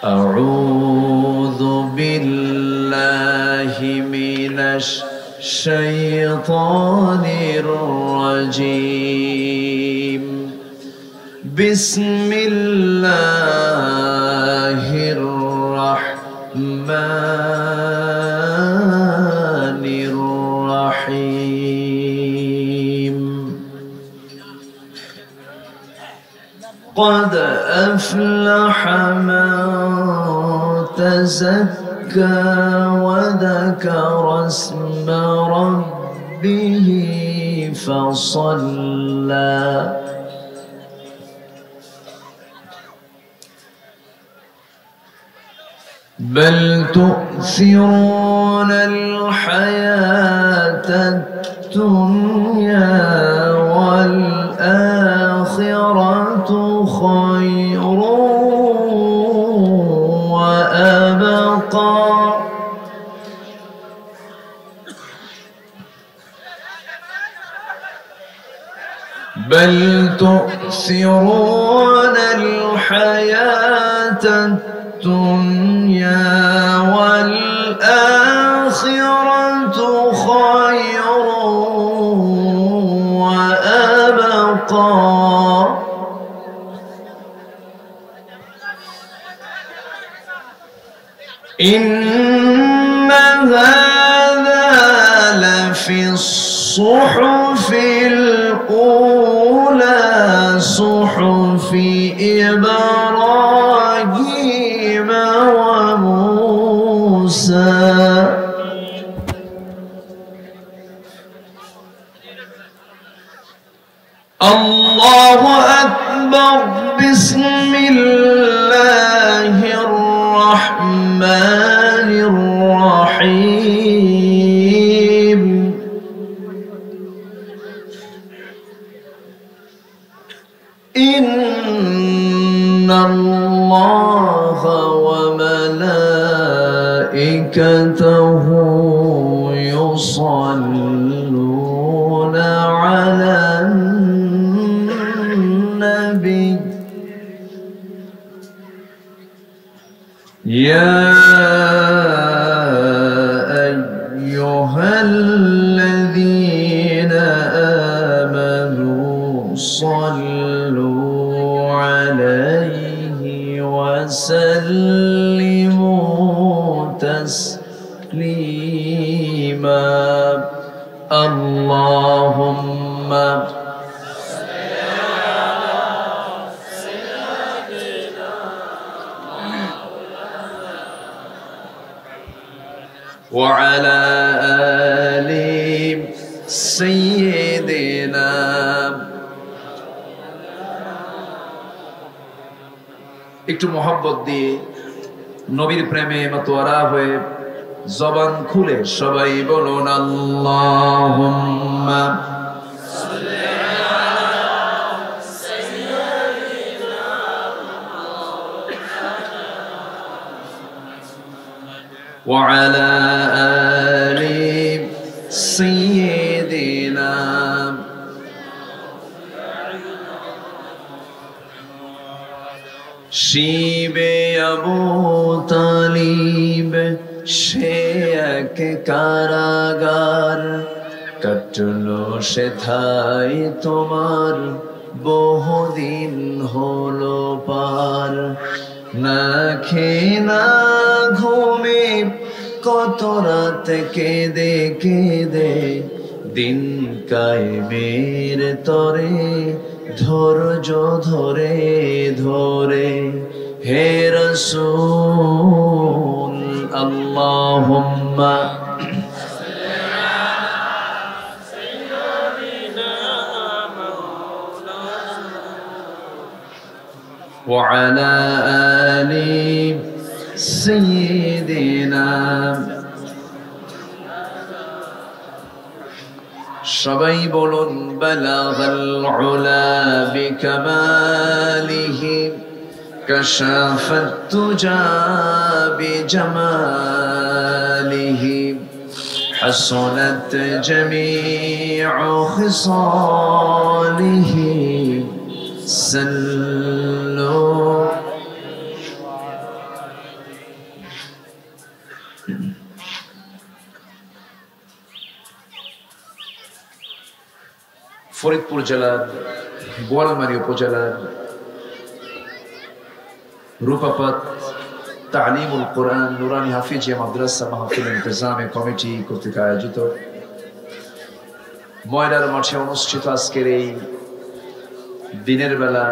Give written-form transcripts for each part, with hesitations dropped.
أعوذ بالله من الشيطان الرجيم بسم الله الرحمن الرحيم قد أفلح من تزكى وذكر اسم ربه فصلى بل تؤثرون الحياة الدنيا والآخرة خير وأبقى بل تؤثرون الحياة الدنيا والآخرة خير وأبقى إن هذا لفي الصحف الأولى صحف إبراهيم وموسى الله أكبر بسم الله الرحمن الرحيم إن الله وملائكته يصلون على النبي يا أيها الذين آمنوا صلوا عليه وسلموا تسليما اللهم وعلى آل سيدنا একটু মোহাব্বত দিয়ে নবীর প্রেমে মাতোয়ারা হয়ে জবান খুলে সবাই বলুন আল্লাহুম্মা সাল্লি আলা সাইয়্যিদিনা ওয়া আলা আলি সাইয়্যিদিনা শিবে আবু তালিব সে এক কারাগার কাটলো সেথায় তোমার বহুদিন হলো পার না খেয়ে না ঘুমে কত রাত কেঁদে কেঁদে দিন কায়েমের তরে ধৈর্য ধরে ধরে হে রাসূল আল্লাহুম্মা وعلى آل سيدنا সবাই বলুন বালাগাল উলা বিকামালিহি কাশাফাত তুজা বিজামালিহি حسنت جميع خصاله صلوا ফরিদপুর জেলার বোয়ালমারী উপজেলার রূপাপাত তালিমুল কোরআন নুরানি হাফিজিয়া মাদ্রাসা মাহফিল ইন্তেজামে কমিটি কর্তৃক আয়োজিত ময়নার মাঠে অনুষ্ঠিত আজকের এই দিনের বেলা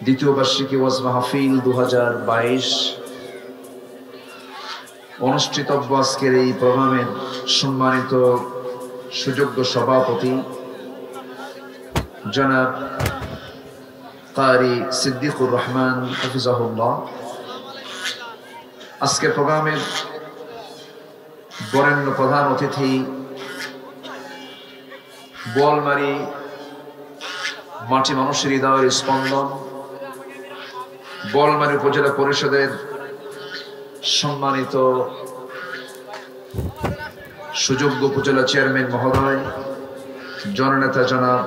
দ্বিতীয় বার্ষিকী ওয়াজ মাহফিল 2022 অনুষ্ঠিতব্য আজকের এই প্রোগ্রামের সম্মানিত সুযোগ্য সভাপতি জনাব কারি সিদ্দিকুর রহমান হাফিজাহুল্লাহ, আজকের প্রোগ্রামের বরেণ্য প্রধান অতিথি বোয়ালমারী মাটি মানুষের হৃদয়ের স্পন্দন বোয়ালমারী উপজেলা পরিষদের সম্মানিত সুযোগ্য উপজেলা চেয়ারম্যান মহোদয় জননেতা জনাব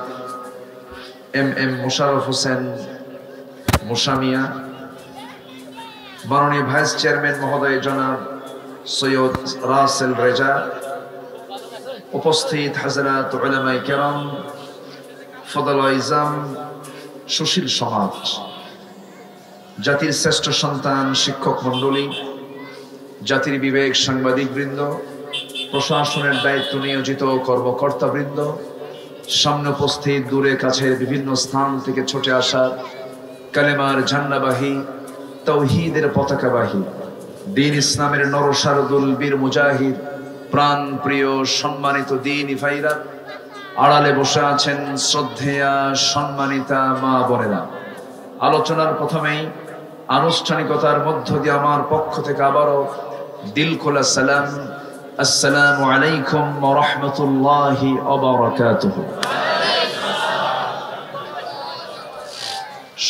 এম মোশাররফ হোসেন মোশামিয়া, মাননীয় ভাইস চেয়ারম্যান মহোদয় জনাব সৈয়দ রাসেল রেজা, উপস্থিত হাজরাত উলামায়ে কেরাম, ফদল ইজাম, সুশীল সমাজ, জাতির শ্রেষ্ঠ সন্তান শিক্ষক মণ্ডলী, জাতির বিবেক সাংবাদিক বৃন্দ, প্রশাসনের দায়িত্ব নিয়োজিত কর্মকর্তা বৃন্দ, সামনে উপস্থিত দূরে কাছের বিভিন্ন স্থান থেকে ছুটে আসা কালেমার ঝান্ডাবাহী তাওহীদের পতাকাবাহী দ্বীন ইসলামের নরসারদুল বীর মুজাহিদ প্রাণ প্রিয় সম্মানিত দ্বীন ভাইরা, আড়ালে বসে আছেন শ্রদ্ধেয়া সম্মানিতা মা বোনেরা, আলোচনার প্রথমেই আনুষ্ঠানিকতার মধ্য দিয়ে আমার পক্ষ থেকে আবারও দিল খোলা সালাম, আসসালামু আলাইকুম ওয়া রাহমাতুল্লাহি ওয়া বারাকাতুহু।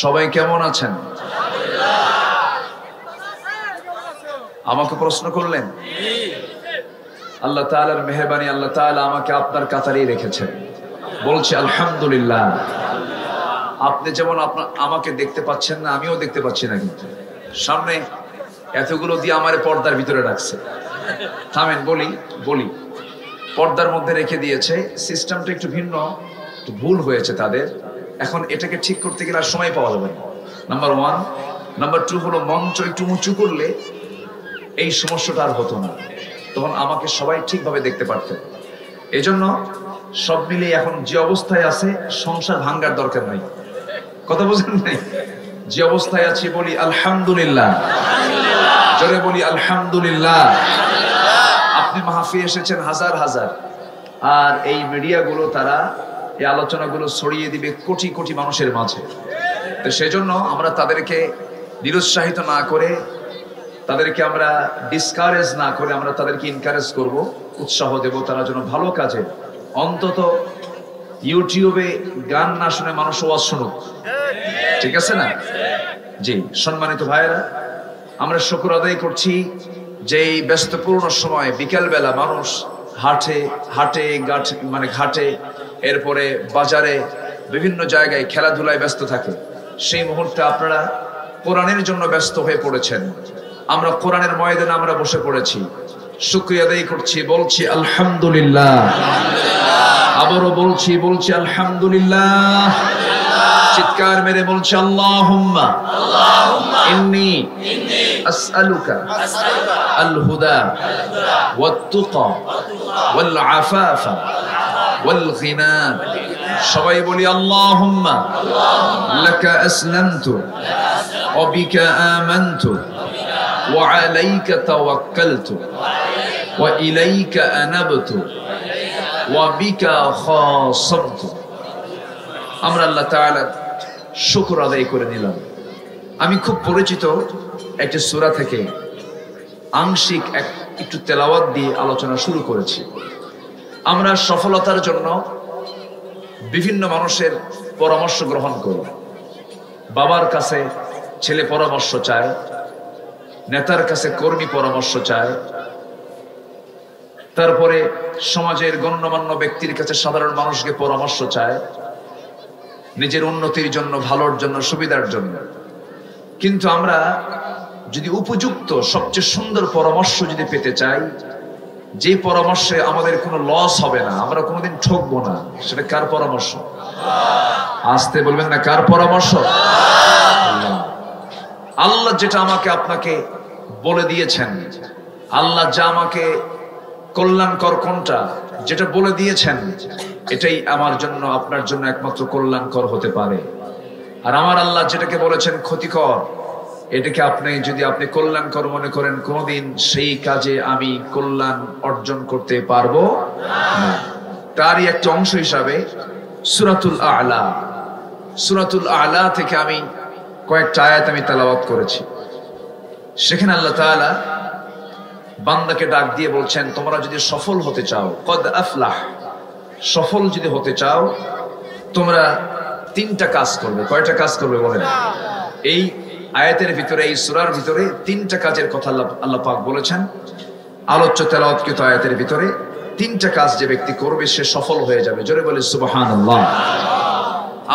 সবাই কেমন আছেন? আমাকে প্রশ্ন করলেন। আল্লাহ তাআলার মেহেরবানি, আল্লাহ তাআলা আমাকে আপনার কাতারেই রেখেছেন, বলছি আলহামদুলিল্লাহ। আপনি যেমন আমাকে দেখতে পাচ্ছেন না, আমিও দেখতে পাচ্ছি না, কিন্তু সামনে এতগুলো দিয়ে আমার পর্দার ভিতরে রাখছে। থামেন, বলি পর্দার মধ্যে রেখে দিয়েছে, সিস্টেমটা একটু ভিন্ন, একটু ভুল হয়েছে তাদের। এখন এটাকে ঠিক করতে গেলে আর সময় পাওয়া যাবে না, নাম্বার 1। নাম্বার 2 হলো মঞ্চ একটু উঁচু করলে এই সমস্যাটা আর হতো না, তখন আমাকে সবাই ঠিকভাবে দেখতে পারতেন। এই জন্য সব মিলিয়ে এখন যে অবস্থায় আছে সংসার ভাঙ্গার দরকার নাই, কথা বুঝেন নাই? যে অবস্থায় আছি বলি আলহামদুলিল্লাহ, জোরে বলি আলহামদুলিল্লাহ। আপনি মাহফিলে এসেছেন হাজার হাজার, আর এই মিডিয়াগুলো তারা এই আলোচনাগুলো ছড়িয়ে দিবে কোটি কোটি মানুষের মাঝে। তো সেজন্য আমরা তাদেরকে নিরুৎসাহিত না করে, তাদেরকে আমরা ডিসকারেজ না করে, আমরা তাদেরকে এনকারেজ করব, উৎসাহ দেব, তারা যেন ভালো কাজে, অন্তত ইউটিউবে গান না শুনে মানুষ ওয়াজ শুনুক, ঠিক আছে না? জি, সম্মানিত ভাইয়েরা, আমরা শুকর আদায় করছি যে এই ব্যস্তপূর্ণ সময় বিকেলবেলা মানুষ ঘাটে, এরপরে বাজারে, বিভিন্ন জায়গায় খেলাধুলায় ব্যস্ত থাকে। সেই মুহূর্তে আপনারা কোরআনের জন্য ব্যস্ত হয়ে পড়েছেন, আমরা কোরআনের ময়দানে আমরা বসে পড়েছি, শুকরিয়া আদায় করছি, বলছি আলহামদুলিল্লাহ। আবারও বলছি আলহামদুলিল্লাহ। চিৎকার মেরে বলছি আল্লাহুম্মা ইন্নী আসআলুকা আল হুদা ওয়াত তুকা ওয়াল আফাফা ওয়াল গিনা। সবাই বলি আল্লাহুম্মা লাকা আসলামতু ওয়া বিকা আমানতু ওয়া আলাইকা তাওয়াক্কালতু ওয়া ইলাইকা আনাবতু ওয়া বিকা খাসামতু। আমরা আল্লাহ তাআলার শুকর আদায় করে নিলাম। আমি খুব পরিচিত একটি সূরা থেকে আংশিক একটু তেলাওয়াত দিয়ে আলোচনা শুরু করেছি। আমরা সফলতার জন্য বিভিন্ন মানুষের পরামর্শ গ্রহণ করি। বাবার কাছে ছেলে পরামর্শ চায়, নেতার কাছে কর্মী পরামর্শ চায়, তারপরে সমাজের গণ্যমান্য ব্যক্তির কাছে সাধারণ মানুষকে পরামর্শ চায়, নিজের উন্নতির জন্য, ভালোর জন্য, সুবিধার জন্য। কিন্তু আমরা যদি উপযুক্ত সবচেয়ে সুন্দর পরামর্শ যদি পেতে চাই, যে পরামর্শে আমাদের কোনো লস হবে না, আমরা কোনোদিন ঠকবো না, সেটা কার পরামর্শ? আসতে বলবেন না, কার পরামর্শ? আল্লাহ যেটা আমাকে আপনাকে বলে দিয়েছেন, আল্লাহ যা আমাকে কল্যাণকর কোনটা যেটা বলে দিয়েছেন, এটাই আমার জন্য আপনার জন্য একমাত্র কল্যাণকর হতে পারে। আর আমার আল্লাহ যেটাকে বলেছেন ক্ষতিকর, এটাকে যদি আপনি কল্যাণকর মনে করেন, কোনদিন সেই কাজে আমি কল্যাণ অর্জন করতে পারবো না। তারই একটা অংশ হিসাবে সূরাতুল আ'লা থেকে আমি কয়েকটা আয়াত আমি তেলাওয়াত করেছি। সেখানে আল্লাহ তাআলা বান্দাকে ডাক দিয়ে বলছেন, তোমরা যদি সফল হতে চাও, কদ আফলাহ, সফল যদি হতে চাও, তোমরা তিনটা কাজ করবে। কয়টা কাজ করবে বলেন? এই আয়াতের ভিতরে, এই সূরার ভিতরে তিনটা কাজের কথা আল্লাহ পাক বলেছেন। আলোচ্য তেলাওয়াতকৃত আয়াতের ভিতরে তিনটা কাজ যে ব্যক্তি করবে সে সফল হয়ে যাবে। জোরে বলে সুবহানাল্লাহ।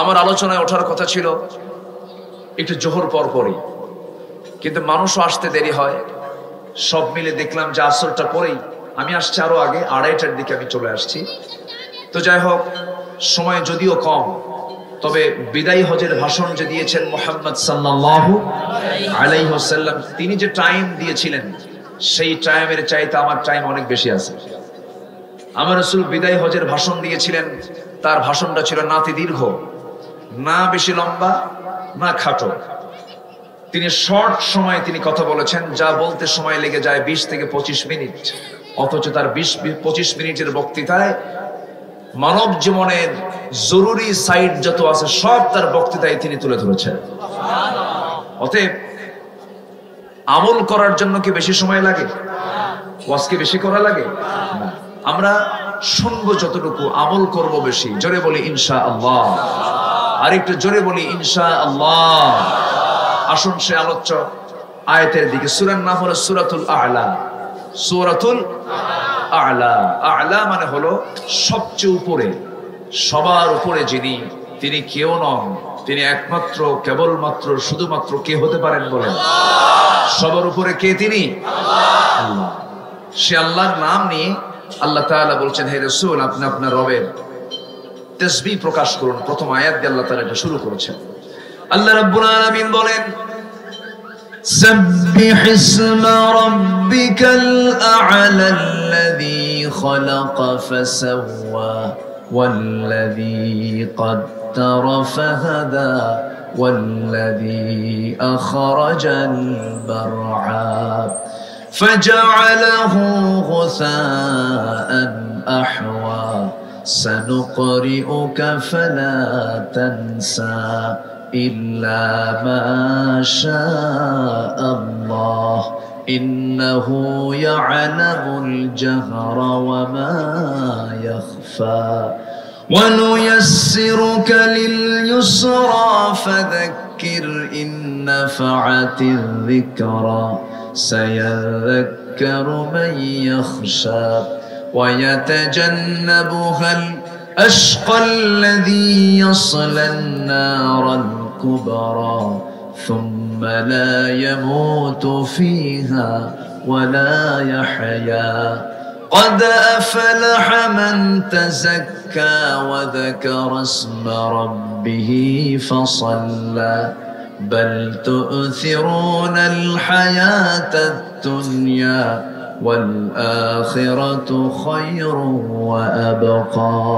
আমার আলোচনায় ওঠার কথা ছিল একটু জোহর পরপরই, কিন্তু মানুষও আসতে দেরি হয়। সব মিলে দেখলাম যে আসরটা পরেই, আমি আসছি আরো আগে, 2:30টার দিকে আমি চলে আসছি। তো যাই হোক, সময় যদিও কম, তবে বিদায়ী হজের ভাষণ যে দিয়েছেন মুহাম্মদ সাল্লাল্লাহু আলাইহি ওয়াসাল্লাম, তিনি যে টাইম দিয়েছিলেন সেই টাইমের চাইতে আমার টাইম অনেক বেশি আছে। আমার রাসূল বিদায়ী হজের ভাষণ দিয়েছিলেন, তার ভাষণটা ছিল নাতি দীর্ঘ, না বেশি লম্বা না খাটো। তিনি শর্ট সময়ে তিনি কথা বলেছেন, যা বলতে সময় লেগে যায় 20 থেকে 25 মিনিট, অথচ তার 20-25 মিনিটের বক্তৃতায় মানব জীবনের জরুরি সাইড যত আছে সব তার বক্তৃতায় তিনি তুলে ধরেছেন। অতএব আমল করার জন্য কি বেশি সময় লাগে? ওয়াজ কি বেশি করা লাগে? না, আমরা শুনবো যতটুকু, আমল করব বেশি। জোরে বলি ইনশাআল্লাহ, আর একটু জোরে বলি ইনশাআল্লাহ। আসুন সে আলোচ্য আয়াতের দিকে। সূরার নাম হলো সূরাতুল আ'লা। সূরাতুল আ'লা, আ'লা মানে হলো সবচেয়ে উপরে, সবার উপরে যিনি, তিনি কেউ নন, তিনি একমাত্র, কেবলমাত্র, শুধুমাত্র কে হতে পারেন বলেন? সবার উপরে কে? তিনি আল্লাহ। সে আল্লাহর নাম নিয়ে আল্লাহ তাআলা বলছেন, হে রাসূল, আপনি আপনার রবের তাসবিহ প্রকাশ করুন। প্রথম আয়াত দিয়ে আল্লাহ তাআলা এটা শুরু করেছেন। আল্লাহ রাব্বুল আলামিন বলেন, সাব্বিহ ইসমা রাব্বিকাল আ'লা আল্লাযী খালাকা ফাসাওয়া ওয়াল্লাযী قدر فهدى والذي أخرج المرعى فجعله غثاء أحوى سنقرئك فلا تنسى إلا ما شاء الله إنه يعلم الجهر وما يخفى ونيسرك لليسرى فذكر إن نفعت الذكرى سيذكر من يخشى ويتجنبها الأشقى الذي يصلى النار الكبرى ثم لا يموت فيها ولا يحيا قد أفلح من تزكى وذكر اسم ربه فصلى بل تؤثرون الحياة الدنيا والآخرة خير وأبقى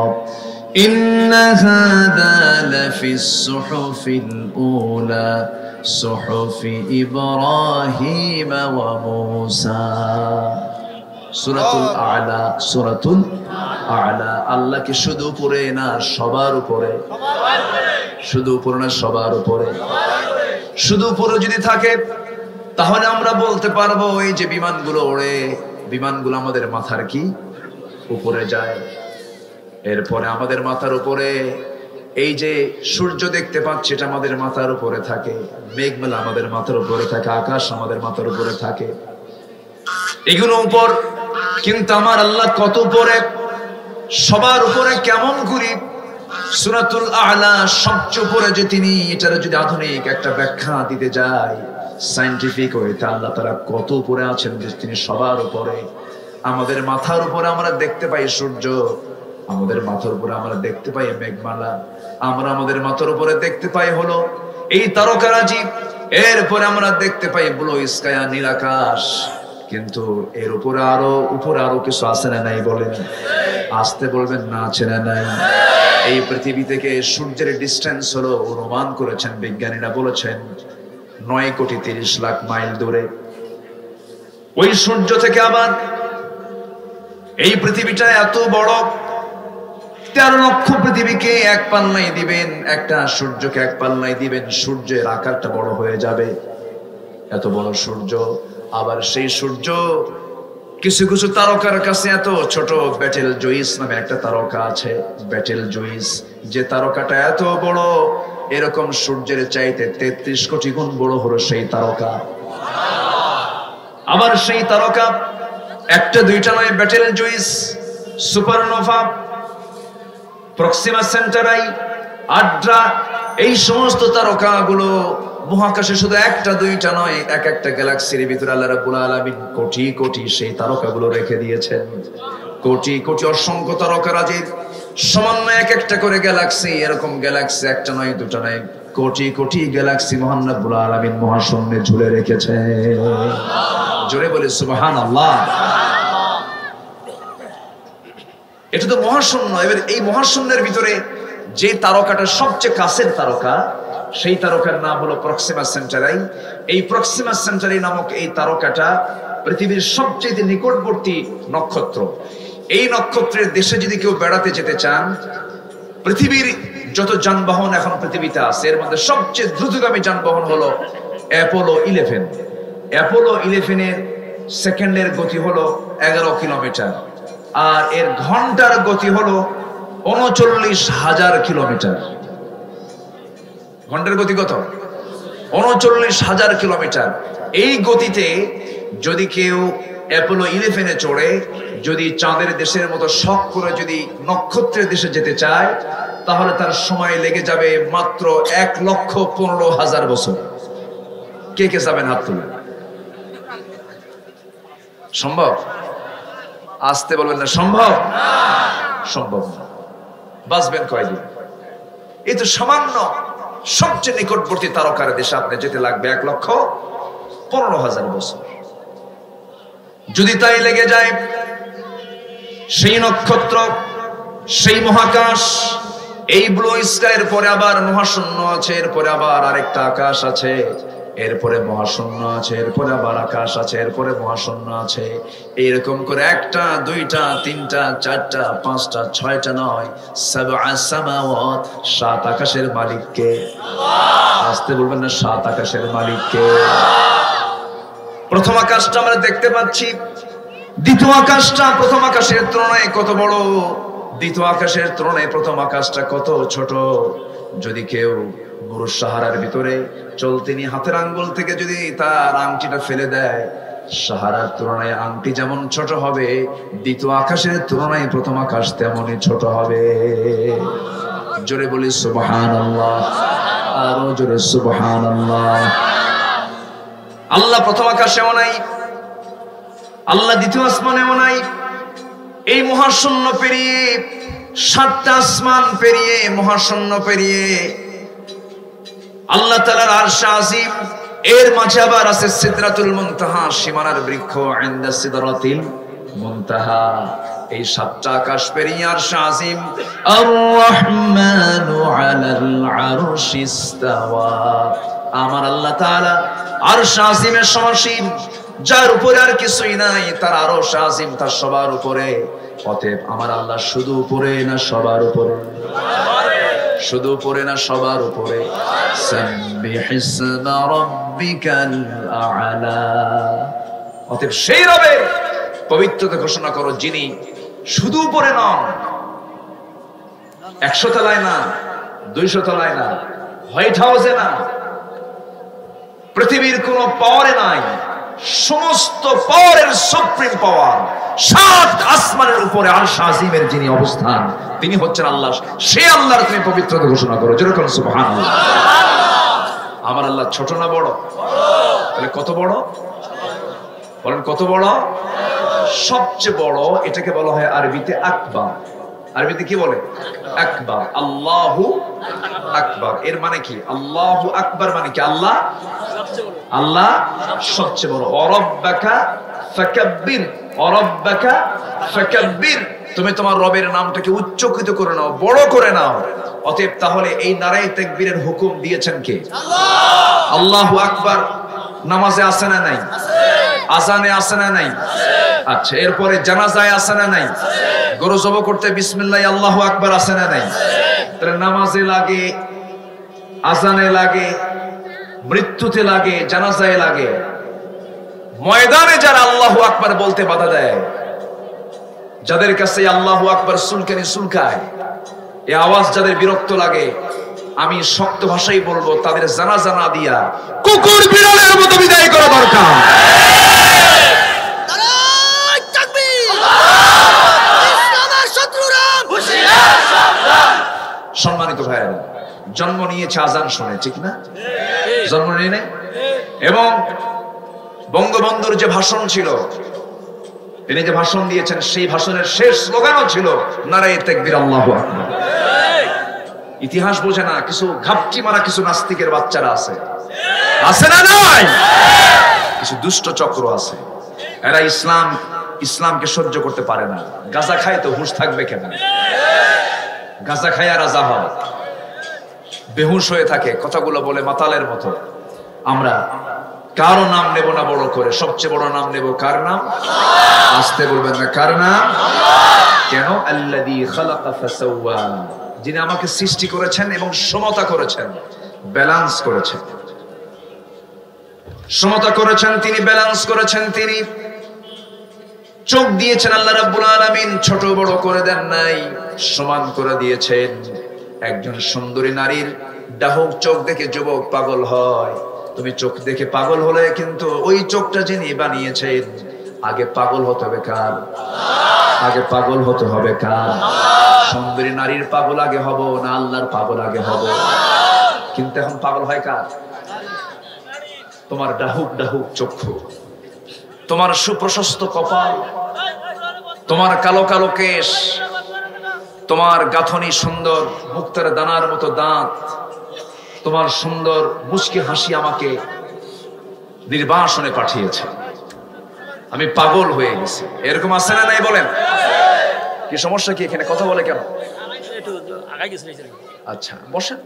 إن هذا لفي الصحف الأولى صحف إبراهيم وموسى সূরাতুল আ'লা। সূরাতুল আ'লা, আল্লাহকে শুধু উপরে না সবার উপরে, শুধু উপরে না সবার উপরে। শুধু উপরে যদি থাকে তাহলে আমরা বলতে পারবো এই যে বিমানগুলো ওড়ে, বিমানগুলো আমাদের মাথার কি উপরে যায়। এরপরে আমাদের মাথার উপরে এই যে সূর্য দেখতে পাচ্ছি, এটা আমাদের মাথার উপরে থাকে, মেঘমেলা আমাদের মাথার উপরে থাকে, আকাশ আমাদের মাথার উপরে থাকে, এগুলো উপর। কিন্তু আমার আল্লাহ কত উপরে, সবার উপরে কেমন করি? সূরাতুল আ'লা সবচেয়ে উপরে যে তিনি, এটার যদি আধুনিক একটা ব্যাখ্যা দিতে যায়, সায়েন্টিফিক ওয়েতে আল্লাহ তাআলা কত উপরে আছেন যে তিনি সবার উপরে। আমাদের মাথার উপরে আমরা দেখতে পাই সূর্য, আমাদের মাথার উপরে আমরা দেখতে পাই মেঘমালা, আমরা আমাদের মাথার উপরে দেখতে পাই হলো এই তারকারাজি, এরপরে আমরা দেখতে পাই ব্লু স্কাই, নীল আকাশ। কিন্তু এর উপরে আরো কিছু আছে না নাই বলেন? আসতে বলবেন না, আছে না নাই? এই পৃথিবী থেকে সূর্যের ডিস্টেন্স হলো, অনুমান করেছেন বিজ্ঞানীরা, বলেছেন 9,30,00,000 মাইল দূরে। ওই সূর্য থেকে আবার এই পৃথিবীটা এত বড়, 13 লক্ষ পৃথিবীকে এক পাল্লাই দিবেন, একটা সূর্যকে এক পাল্লাই দিবেন, সূর্যের আকারটা বড় হয়ে যাবে। এত বড় সূর্য, আবার সেই সূর্য কিছু কিছু তারকার কাছে এত ছোট। ব্যাটেল জুইস নামে একটা তারকা আছে, ব্যাটেল জুইস, যে তারকাটা এত বড়, এরকম সূর্যের চাইতে 33 কোটি গুণ বড় হলো সেই তারকা। আবার সেই তারকা একটা দুইটা নয়, battle juice, supernova, Proxima Centauri, আড্রা, এই সমস্ত তারকাগুলো মহাকাশে শুধু একটা দুইটা নয়, এক একটা গ্যালাক্সির ভিতরে আল্লাহ রাব্বুল আলামিন কোটি কোটি সেই তারকাগুলো রেখে দিয়েছেন। কোটি কোটি অসংখ্য তারকারাজির সমন্বয়ে এক একটা করে গ্যালাক্সি, এরকম গ্যালাক্সি একটা নয় দুটা নয়, কোটি কোটি গ্যালাক্সি মহান রাব্বুল আলামিন মহাশূন্যে ঝুলে রেখেছে। জোরে বলে সুবহানাল্লাহ। এটা তো মহাশূন্য। এবার এই মহাশূন্যের ভিতরে যে তারকাটা সবচেয়ে কাছের তারকা, সেই তারকার নাম হলো প্রক্সিমা সেন্টারাই। এই প্রক্সিমা সেন্টারাই নামক এই তারকাটা পৃথিবীর সবচেয়ে নিকটবর্তী নক্ষত্র। এই নক্ষত্রের দেশে যদি কেউ বেড়াতে যেতে চান, পৃথিবীর যত যানবাহন এখন পৃথিবীতে আছে, এর মধ্যে সবচেয়ে দ্রুতগামী যানবাহন হলো অ্যাপোলো 11। অ্যাপোলো 11-এর সেকেন্ডের গতি হলো 11 কিলোমিটার, আর এর ঘন্টার গতি হলো 39,000 কিলোমিটার। ঘন্টার গতি কত? 39,000 কিলোমিটার। এই গতিতে যদি কেউ অ্যাপোলো 11-এ চড়ে, যদি চাঁদের দেশের মতো শখ করে যদি নক্ষত্রের দেশে যেতে চায়, তাহলে তার সময় লেগে যাবে মাত্র 1,15,000 বছর। কে কে যাবেন হাত তুলে? সম্ভব? আসতে বলবেন না, সম্ভব? সম্ভব না। বাঁচবেন কয়দিন? এই তো সামান্য সবচেয়ে নিকটবর্তী তারকার দেশে আপনি যেতে লাগবে 1,15,000 বছর। যদি তাই লেগে যায়, সেই নক্ষত্র, সেই মহাকাশ, এই ব্লু স্কাইয়ের পরে আবার মহাশূন্য আছে, এরপরে আবার আরেকটা আকাশ আছে, এরপরে মহাশূন্য আছে, এরপরে আবার আকাশ আছে, এরপরে মহাশূন্য আছে। এইরকম করে একটা দুইটা তিনটা চারটা পাঁচটা ছয়টা নয়, 7 সামাওয়াত, 7 আকাশের মালিককে। আসতে বলবেন না, 7 আকাশের মালিককে। প্রথম আকাশটা আমরা দেখতে পাচ্ছি, দ্বিতীয় আকাশটা প্রথম আকাশের তুলনায় কত বড়, দ্বিতীয় আকাশের তুলনায় প্রথম আকাশটা কত ছোট। যদি কেউ বুরুজ সাহারার ভিতরে চলতি হাতের আঙ্গুল থেকে যদি তার আংটিটা ফেলে দেয়, সাহারার তুলনায় আংটি যেমন ছোট হবে, দ্বিতীয় আকাশের তুলনায় প্রথম আকাশ তেমনই ছোট হবে। জোরে বলি সুবহানাল্লাহ, আরো জোরে সুবহানাল্লাহ। আল্লাহ প্রথম আকাশেও নাই, আল্লাহ দ্বিতীয় আসমানেও নাই। এই মহাশূন্য পেরিয়ে, 7টা আসমান পেরিয়ে, মহাশূন্য পেরিয়ে আল্লাহ তাআলার আরশ আজিম, এর মাঝে আবার আছে সিদরাতুল মুনতাহা, সীমানার বৃক্ষ, ইনদা সিদরাতিল মুনতাহা। এই 7টা আকাশ পেরিয়ে আরশ আজিম, আর রহমানু আলাল আরশি ইস্তাওয়া, আমার আল্লাহ তাআলা আরশ আজিমের সমাসীন, যার উপরে আর কিছুই নাই, তার আরশ আজিম তার সবার উপরে। অতএব আমার আল্লাহ শুধু উপরে না সবার উপরে? শুধু উপরে না সবার উপরে? সাব্বিহিসমা রাব্বিকাল আ'লা। অতএব সেই রবের পবিত্রতা ঘোষণা করো, যিনি শুধু উপরে নন, 100 তলায় না, 200 তলায় না, হোয়াইট হাউসে না, পৃথিবীর কোন পাওয়ারে নাই, সমস্ত পাওয়ারের সুপ্রিম পাওয়ার 7 আসমানের উপরে আরশ আজিমের যিনি অবস্থান, তিনি হচ্ছেন আল্লাহ। সেই আল্লাহর তুমি পবিত্রতা ঘোষণা করো, যেরকম সুবহানাল্লাহ। আমার আল্লাহ ছোট না বড়? তাহলে কত বড়? বলেন কত বড়? সবচেয়ে বড়। এটাকে বলা হয় আরবিতে আকবার। আরবিতে কি বলে? আকবার। আল্লাহু আকবার এর মানে কি? আল্লাহু আকবার মানে কি? আল্লাহ আল্লাহ সবচেয়ে বড়। ওয়ারাব্বাকা ফাকাব্বির, ওয়ারাব্বাকা ফাকাব্বির। তুমি তোমার রবের নামটাকে উচ্চকিত করে নাও, বড় করে নাও। অতএব তাহলে এই নারায়ে তাকবীরের হুকুম দিয়েছেন কে? আল্লাহ। আল্লাহু আকবার নামাজে আছে না নাই? আজানে আছে না নাই? আচ্ছা, এরপরে জানাজায় আছে না নাই? গরু জবাই করতে বিসমিল্লাহ আল্লাহু আকবার আছে না নাই? তাহলে নামাজে লাগে, আজানে লাগে, মৃত্যুতে লাগে, জানাজায় লাগে। ময়দানে যারা আল্লাহু আকবার বলতে বাধা দেয়, যাদের কাছে আল্লাহু আকবার সুলকানি সুলকায়, এই আওয়াজ যাদের বিরক্ত লাগে, আমি শক্ত ভাষায় বলবো তাদের জানাজা না দিয়া কুকুর বিড়ালের মতো বিদায় করা দরকার। সম্মানিত ভাইয়েরা, জন্ম নিয়েছে আজান শুনে, ঠিক না? জন্ম নিয়ে নেই। এবং বঙ্গবন্ধুর যে ভাষণ ছিল, তিনি যে ভাষণ দিয়েছেন, সেই ভাষণের শেষ স্লোগানও ছিল নারায়ে তাকবীর আল্লাহু আকবার। ইতিহাস বোঝে না, কিছু ঘাপটি মারা কিছু নাস্তিকের বাচ্চারা আছে, আছে না নাই? কিছু দুষ্ট চক্র আছে, এরা ইসলামকে সহ্য করতে পারে না। গাঁজা খায় তো হুঁশ থাকবে কেন? গাঁজা খায়া রাজা হয়, বেহুশ হয়ে থাকে, কথাগুলো বলে মাতালের মতো। আমরা কারো নাম নেব না বড় করে, সবচেয়ে বড় নাম নেব কার নাম? আসতে বলবেন না, কার নাম? কেন? আল্লাযী খালাকা ফাসাওয়া, যিনি আমাকে সৃষ্টি করেছেন এবং সমতা করেছেন, ব্যালেন্স করেছেন। সমতা করেছেন তিনি, ব্যালেন্স করেছেন তিনি। চোখ দিয়েছেন আল্লাহ রাব্বুল আলামিন, ছোট বড় করে দেন নাই, সমান করে দিয়েছেন। একজন সুন্দরী নারীর ডাহক চোখ দেখে যুবক পাগল হয়। তুমি চোখ দেখে পাগল হলে কিন্তু ওই চোখটা যিনি বানিয়েছেন, আগে পাগল হতে হবে কার? আগে পাগল হতে হবে কার? সুন্দরী নারীর পাগল আগে হব না আল্লাহর পাগল আগে হব? কিন্তু এখন পাগল হয় কার? তোমার ডাহুক ডাহুক চক্ষু, তোমার সুপ্রশস্ত কপাল, তোমার কালো কালো কেশ, তোমার গাঁথনি সুন্দর, মুক্তার দানার মতো দাঁত, তোমার সুন্দর মুচকি হাসি আমাকে নির্বাসনে পাঠিয়েছে। আমি পাগল হয়ে গেছি। এরকম আছে না নাই? বলেন কি সমস্যা কি? এখানে কথা বলে কেন? আচ্ছা বসেন,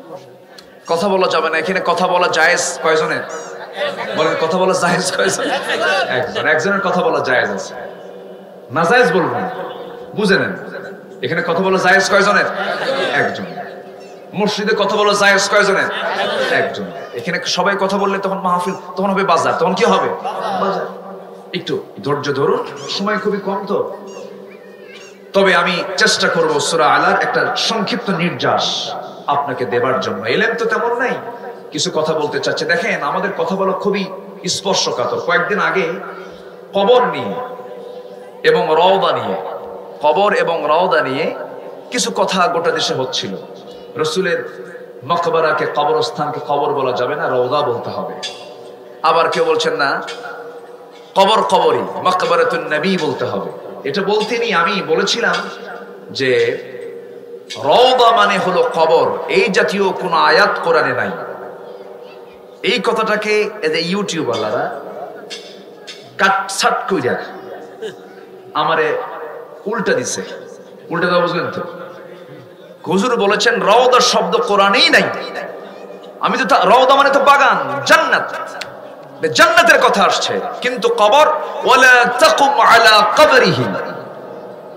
কথা বলা যাবে না এখানে। কথা বলা জায়েজ কয়জনের? বলেন কথা বলা জায়েজ কয়জন? একজন। একজনের কথা বলা জায়েজ আছে, না জায়েজ বলবেন, বুঝে নেন। এখানে কথা বলা জায়েজ কয়জনের? একজন। মসজিদে কথা বলা জায়েজ কয়জনের? একজন। এখানে সবাই কথা বললে তখন মাহফিল, তখন হবে বাজার। তখন কি হবে? বাজার। একটু ধৈর্য ধরুন, সময় খুবই কম তো। তবে আমি চেষ্টা করব সূরা আলার একটা সংক্ষিপ্ত নির্যাস আপনাকে দেবার জন্য। এলেম তো তেমন নাই, কিছু কথা বলতে চাচ্ছে। দেখেন আমাদের কথা বলা খুবই স্পর্শকাতর। কয়েকদিন আগে কবর নিয়ে এবং রওদা নিয়ে, কবর এবং রওদা নিয়ে কিছু কথা গোটা দেশে হচ্ছিল। রসুলের মকবরাকে, কবরস্থানকে কবর বলা যাবে না, রওদা বলতে হবে। আবার কেউ বলছেন না, কবর কবরই, মকবরাতুন নবী বলতে হবে। এটা বলতে নিয়ে আমি বলেছিলাম যে রওদা মানে হলো কবর, এই জাতীয় কোন আয়াত কোরআনে নাই। এই কথাটাকে এদের ইউটিউবাররা কাটছাট কইরা আমারে উল্টা দিছে। উল্টা দেওয়া বুঝলেন তো? হুজুর বলেছেন রওদা শব্দ কোরআনেই নাই। আমি তো রওদা মানে তো বাগান, জান্নাত, জান্নাতের কথা আসছে। কিন্তু কবর, ওয়ালা তাকুম আলা কবরিহি,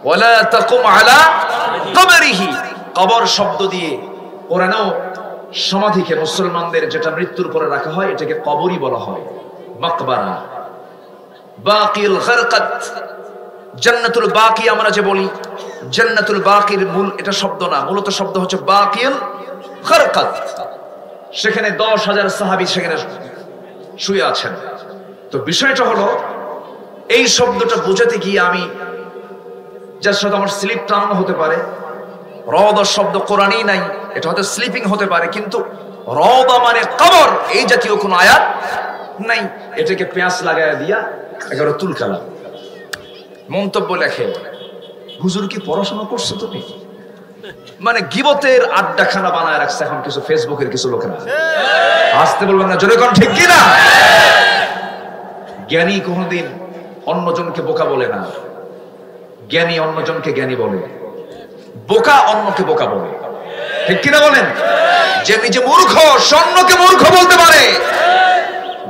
ওয়ালা তাকুম আলা কবরিহি, কবর শব্দ দিয়ে কোরআনেও সমাধিকে, মুসলমানদের যেটা মৃত্যুর পরে রাখা হয় এটাকে কবরই বলা হয়, মাকবারা। বাকিল খারকাত, জান্নাতুল বাকি আমরা যে বলি, জান্নাতুল বাকির মূল এটা শব্দ না, মূলত শব্দ হচ্ছে বাকিল খারকাত। সেখানে 10,000 সাহাবী সেখানে শুয়ে আছেন। তো বিষয়টা হলো, এই শব্দটা বোঝাতে গিয়ে আমি যার সাথে আমার স্লিপ টানানো হতে পারে। রওদা শব্দ কোরআনেই নাই, এটা হয়তো স্লিপিং হতে পারে, কিন্তু রওদা মানে কবর এই জাতীয় কোন আয়াত নাই, এটাকে পেঁয়াজ লাগায় দিয়া একেবারে তুলকালা মন্তব্য লেখে, হুজুর কি পড়াশোনা করছো তুমি? মানে গিবতের আড্ডাখানা বানায় রাখছে এখন কিছু ফেসবুকের কিছু লোকেরা। আসতে বলবেন না, জোরে কোন ঠিক কিনা? জ্ঞানী কোনদিন অন্যজনকে বোকা বলে না, জ্ঞানী অন্যজনকে জ্ঞানী বলে, বোকা অন্যকে বোকা বলে, ঠিক কিনা বলেন? যে নিজে মূর্খ অন্যকে মূর্খ বলতে পারে,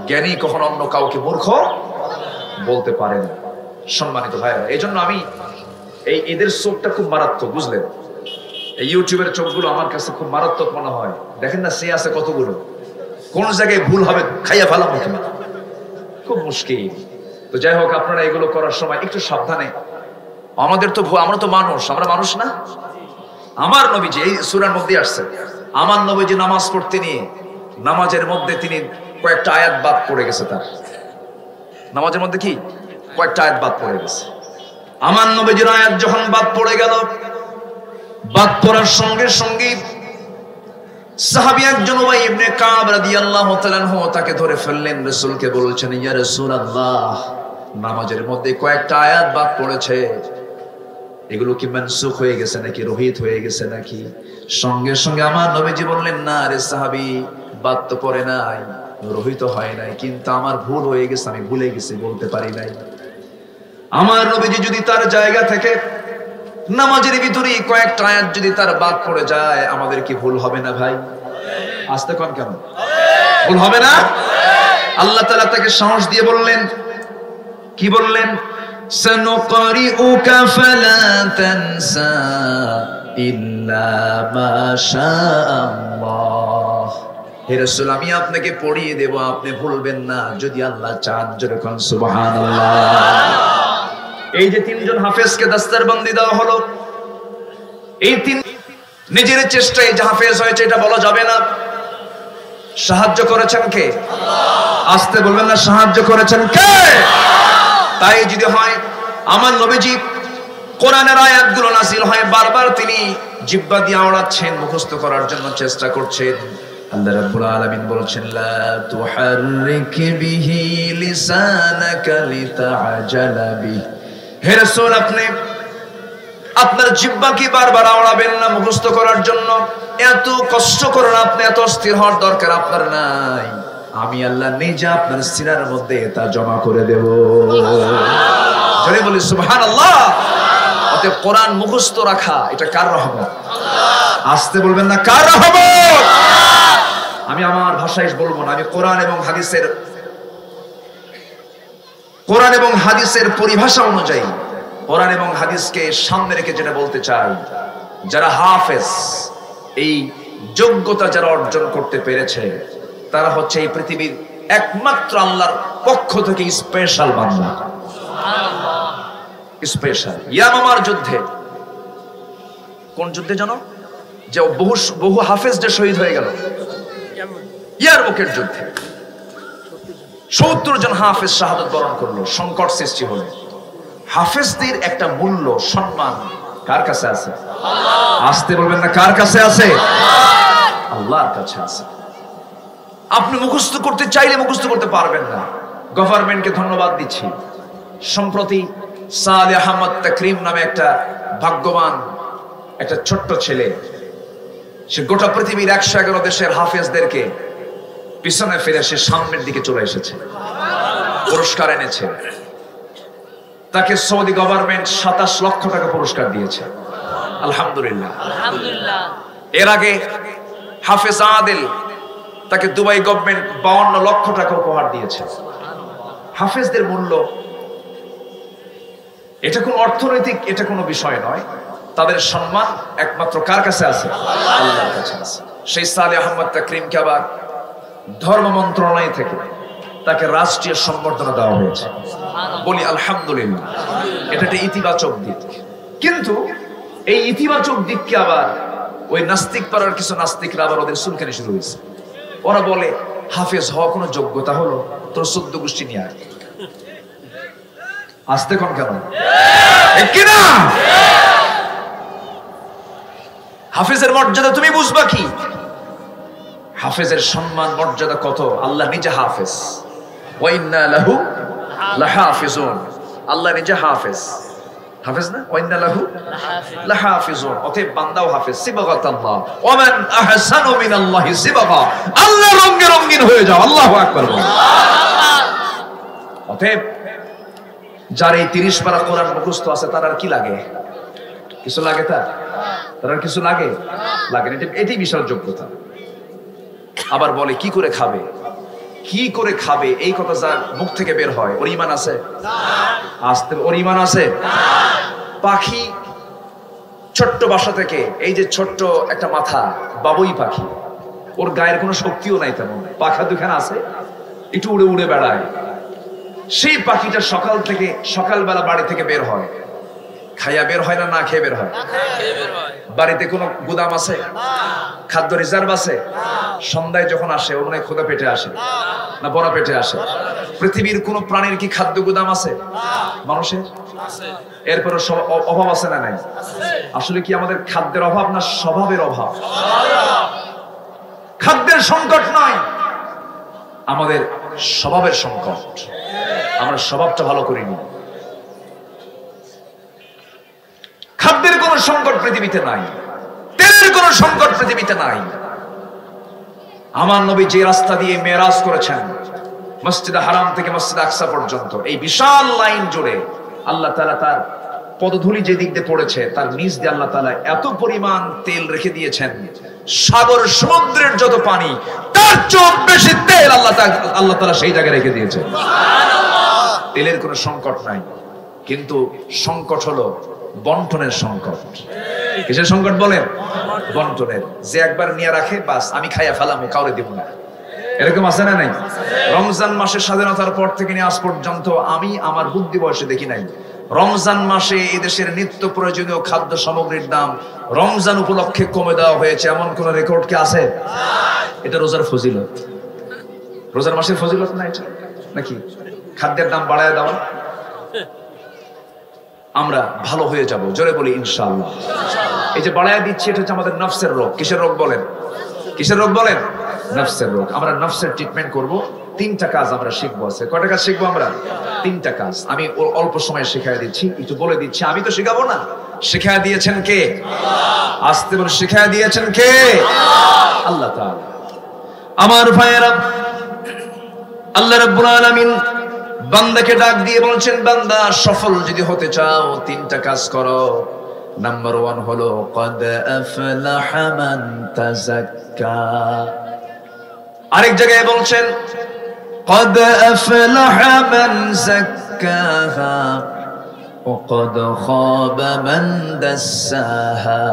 জ্ঞানী কখনো অন্য কাউকে মূর্খ বলতে পারে না। সম্মানিত ভাইরা, এই জন্য আমি এদের চোখটা খুব মারাত্মক, বুঝলেন? এই ইউটিউবের চোখগুলো আমার কাছে খুব মারাত্মক মনে হয়। দেখেন না, সে আছে কতগুলো, কোন জায়গায় ভুল হবে খাইয়া ফেলা মতো, খুব মুশকিল। তো যাই হোক, আপনারা এগুলো করার সময় একটু সাবধানে। আমাদের তো আমরা তো মানুষ, আমরা মানুষ না? আমার নবীজি এই সূরার মধ্যে আসছে, আমার নবীজি নামাজ পড়তে নিয়ে নামাজের মধ্যে তিনি কয়েকটা আয়াত বাদ পড়ে গেছে। তার নামাজের মধ্যে কি কয়েকটা আয়াত বাদ পড়ে গেছে। আমার নবীজির আয়াত যখন বাদ পড়ে গেল, বাদ পড়ার সঙ্গে সঙ্গে সাহাবী একজন উবাই ইবনে কাব রাদিয়াল্লাহু তাআলা আনহু তাকে ধরে ফেললেন, রাসূলকে বলছেন, ইয়া রাসূলুল্লাহ, নামাজের মধ্যে কয়েকটা আয়াত বাদ পড়েছে, এগুলো কি মানসুখ হয়ে গেছে নাকি রহিত হয়ে গেছে নাকি? সঙ্গে সঙ্গে আমার নবীজি বললেন, না রে সাহাবী, বাদ তো পড়ে নাই, রহিত হয় নাই, কিন্তু আমার ভুল হয়ে গেছে, আমি ভুলে গেছি, বলতে পারি নাই। আমার নবীজি যদি তার জায়গা থেকে নামাজের ভিতরে কয়েকটা আয়াত যদি তার বাদ পড়ে যায়, আমাদের কি ভুল হবে না ভাই? আসতে কোন কেন ভুল হবে না? আল্লাহ তাআলা তাকে সাহস দিয়ে বললেন, কি বললেন? সানুকরিউকা ফালা তানসা ইল্লা মা শাআল্লাহ। হে রাসূল, আমি আপনাকে পড়িয়ে দেব, আপনি ভুলবেন না যদি আল্লাহ চান। জোরে কোন সুবহানাল্লাহ। এই যে তিনজন হাফেজকে দস্তরবন্দি দেওয়া হলো, এই তিন নিজের চেষ্টায় যে হাফেজ হয়েছে এটা বলা যাবে না। সাহায্য করেছেন কে? আল্লাহ। আসতে বলবেন না, সাহায্য করেছেন কে? তাই যদি হয়, আমার নবীজি কোরআনের আয়াতগুলো নাযিল হয়, বারবার তিনি জিহ্বা দিয়ে আওড়াচ্ছেন, মুখস্থ করার জন্য চেষ্টা করছেন। আল্লাহ রাব্বুল আলামিন বলছেন, লা তুহাররিক বিহি লিসানাকা লিতাআজালা বিহি। হে রাসূল, আপনি আপনার জিহ্বাকে বারবার আওড়াবেন না মুখস্থ করার জন্য, এত কষ্ট করেন, আপনি এত অস্থির হওয়ার দরকার আপনার নাই। আমি আল্লাহ নিজে আপনার সিনার মধ্যে তা জমা করে দেব। জোরে বলি সুবহানাল্লাহ। অতএব কোরআন মুখস্থ রাখা এটা কার রহমত? আল্লাহ। আসতে বলবেন না, কার রহমত? আমি আমার ভাষায় বলবো না, আমি কোরআন এবং হাদিসের পরিভাষা অনুযায়ী, কোরআন এবং হাদিসকে সামনে রেখে যেটা বলতে চাই, যারা হাফেজ, এই যোগ্যতা যারা অর্জন করতে পেরেছে, তারা হচ্ছে এই পৃথিবীর একমাত্র আল্লাহর পক্ষ থেকে স্পেশাল বান্দা। স্পেশাল। ইয়ামামার যুদ্ধে, কোন যুদ্ধে জানো? যে বহু হাফেজ যে শহীদ হয়ে গেল, ইয়ারমুকের যুদ্ধে 70 জন হাফেজ শাহাদাত বরণ করলো। সংকট সৃষ্টি হলো। হাফেজদের একটা মূল্য, সম্মান কার কাছে আছে? আল্লাহ। আসতে বলবেন না, কার কাছে আছে? আল্লাহর কাছে আছে। আপনি মুখস্থ করতে চাইলে মুখস্থ করতে পারবেন না। গভর্নমেন্টকে ধন্যবাদ দিচ্ছি, সম্প্রতি সালেহ আহমদ তাকরিম নামে একটা ভাগ্যবান একটা ছোট্ট ছেলে, সে গোটা পৃথিবীর 111 দেশের হাফেজদেরকে পিছনে ফিরে সে সামনের দিকে চলে এসেছে, পুরস্কার এনেছে। তাকে সৌদি গভর্নমেন্ট 27 লক্ষ টাকা পুরস্কার দিয়েছে। আলহামদুলিল্লাহ। এর আগে হাফেজ আদিল, তাকে দুবাই গভর্নমেন্ট 52 লক্ষ টাকা উপহার দিয়েছে। হাফেজদের মূল্য, এটা কোন অর্থনৈতিক, এটা কোনো বিষয় নয়। তাদের সম্মান একমাত্র কার কাছে আছে? আল্লাহর কাছে আছে। সেই সালেহ আহমদ তাকরিমকে আবার ধর্ম মন্ত্রণালয় থেকে তাকে রাষ্ট্রীয় সম্বর্ধনা দেওয়া হয়েছে। বলি আলহামদুলিল্লাহ। এটা একটা ইতিবাচক দিক। কিন্তু এই ইতিবাচক দিককে আবার ওই নাস্তিক পাড়ার কিছু নাস্তিকরা আবার ওদের চুলকানি শুরু হয়েছে। ওরা বলে, হাফেজ হওয়া কোনো যোগ্যতা হলো? তোর 14 গোষ্ঠী নিয়ে আয়। আসতে কোন কেন? হাফেজের মর্যাদা তুমি বুঝবা কি? হাফেজের সম্মান মর্যাদা কত? আল্লাহ নিজে হাফেজ, ওয়া ইন্না লাহু লাহাফিজুন। আল্লাহ নিজে হাফেজ, হাফেজ না? ওয়া ইন্না লাহু লাহাফিজুন, অতএব বান্দাও হাফেজ। সিবগাতাল্লাহ, ওয়া মান আহসানু মিনাল্লাহি সিবগা, আল্লাহ রঙে রঙিন হয়ে যাও। আল্লাহু আকবার। অতএব যার এই 30 পারা কোরআন মুখস্থ আছে তার আর কি লাগে? কিছু লাগে? তার আর কিছু লাগে? লাগে না। এটাই বিশাল যোগ্যতা। আবার বলে কি করে খাবে, কি করে খাবে, এই কথা যার মুখ থেকে বের হয় ওর ঈমান আছে? আসতে ওর ঈমান আছে? পাখি ছোট্ট বাসা থেকে, এই যে ছোট্ট একটা মাথা, বাবুই পাখি, ওর গায়ের কোনো শক্তিও নাই তেমন, পাখা দুখানা আছে, একটু উড়ে উড়ে বেড়ায়। সেই পাখিটা সকালবেলা বাড়ি থেকে বের হয়, খাইয়া বের হয় না খেয়ে বের হয়? বাড়িতে কোনো গুদাম আছে? খাদ্য রিজার্ভ আছে? সন্ধ্যায় যখন আসে ও মনে হয় ক্ষুধা পেটে আসে না বড় পেটে আসে? পৃথিবীর কোন প্রাণীর কি খাদ্য গুদাম আছে? মানুষের? এরপরে অভাব আছে না নাই? আসলে কি আমাদের খাদ্যের অভাব না স্বভাবের অভাব? খাদ্যের সংকট নয়, আমাদের স্বভাবের সংকট। আমরা স্বভাবটা ভালো করিনি। খাদ্যের কোন সংকট পৃথিবীতে নাই, তেলের কোন সংকট পৃথিবীতে নাই। আমার নবী যে রাস্তা দিয়ে মেরাজ করেছেন, মসজিদে হারাম থেকে মসজিদে আকসা পর্যন্ত, এই বিশাল লাইন জুড়ে আল্লাহ তাআলা তার পদধূলি যে দিক দিয়ে পড়েছে তার নিচ দিয়ে আল্লাহ তাআলা এত পরিমাণ তেল রেখে দিয়েছেন, সাগর সমুদ্রের যত পানি তার চেয়ে বেশি তেল আল্লাহ তাআলা সেই জায়গায় রেখে দিয়েছেন। তেলের কোনো সংকট নাই, কিন্তু সংকট হলো বন্টনের সংকট। কিসের সংকট বলেন? বন্টনের। যে একবার নিয়ে রাখে, বাস আমি খাইয়া ফেলামো, কাউরে দিব না, এরকম আছে না নাই? রমজান মাসের স্বাধীনতার পর থেকে নিয়ে আজ পর্যন্ত আমি আমার বুদ্ধি বয়সে দেখি নাই রমজান মাসে এদেশের নিত্য প্রয়োজনীয় খাদ্য সামগ্রীর দাম রমজান উপলক্ষে কমে দেওয়া হয়েছে এমন কোন রেকর্ড কি আছে? এটা রোজার ফজিলত, রোজার মাসের ফজিলত না এটা নাকি? খাদ্যের দাম বাড়ায় দেওয়া। আমরা ভালো হয়ে যাব, জোরে বলি ইনশাআল্লাহ। এই যে বাড়ায় দিচ্ছি, এটা হচ্ছে আমাদের নফসের রোগ। কিসের রোগ বলেন? কিসের রোগ বলেন? নফসের রোগ। আমরা নফসের ট্রিটমেন্ট করব। 3টা কাজ আমরা শিখবো। আছে কয়টা কাজ শিখবো আমরা? 3টা কাজ। আমি অল্প সময়ে শেখায় দিচ্ছি, একটু বলে দিচ্ছি। আমি তো শেখাবো না, শেখায় দিয়েছেন কে? আসতে বলে শেখায় দিয়েছেন কে? আল্লাহ তাআলা। আমার ভাইয়েরা, আল্লাহ রাব্বুল আলামিন বান্দাকে ডাক দিয়ে বলছেন, বান্দা সফল যদি হতে চাও 3টা কাজ করো। নাম্বার 1 হলো ক্বাদ আফলাহা মান তাযাক্কা। আরেক জায়গায় বলছেন ক্বাদ আফলাহা মান যাক্কাহা ওয়া ক্বাদ খাবা মান দাসসাহা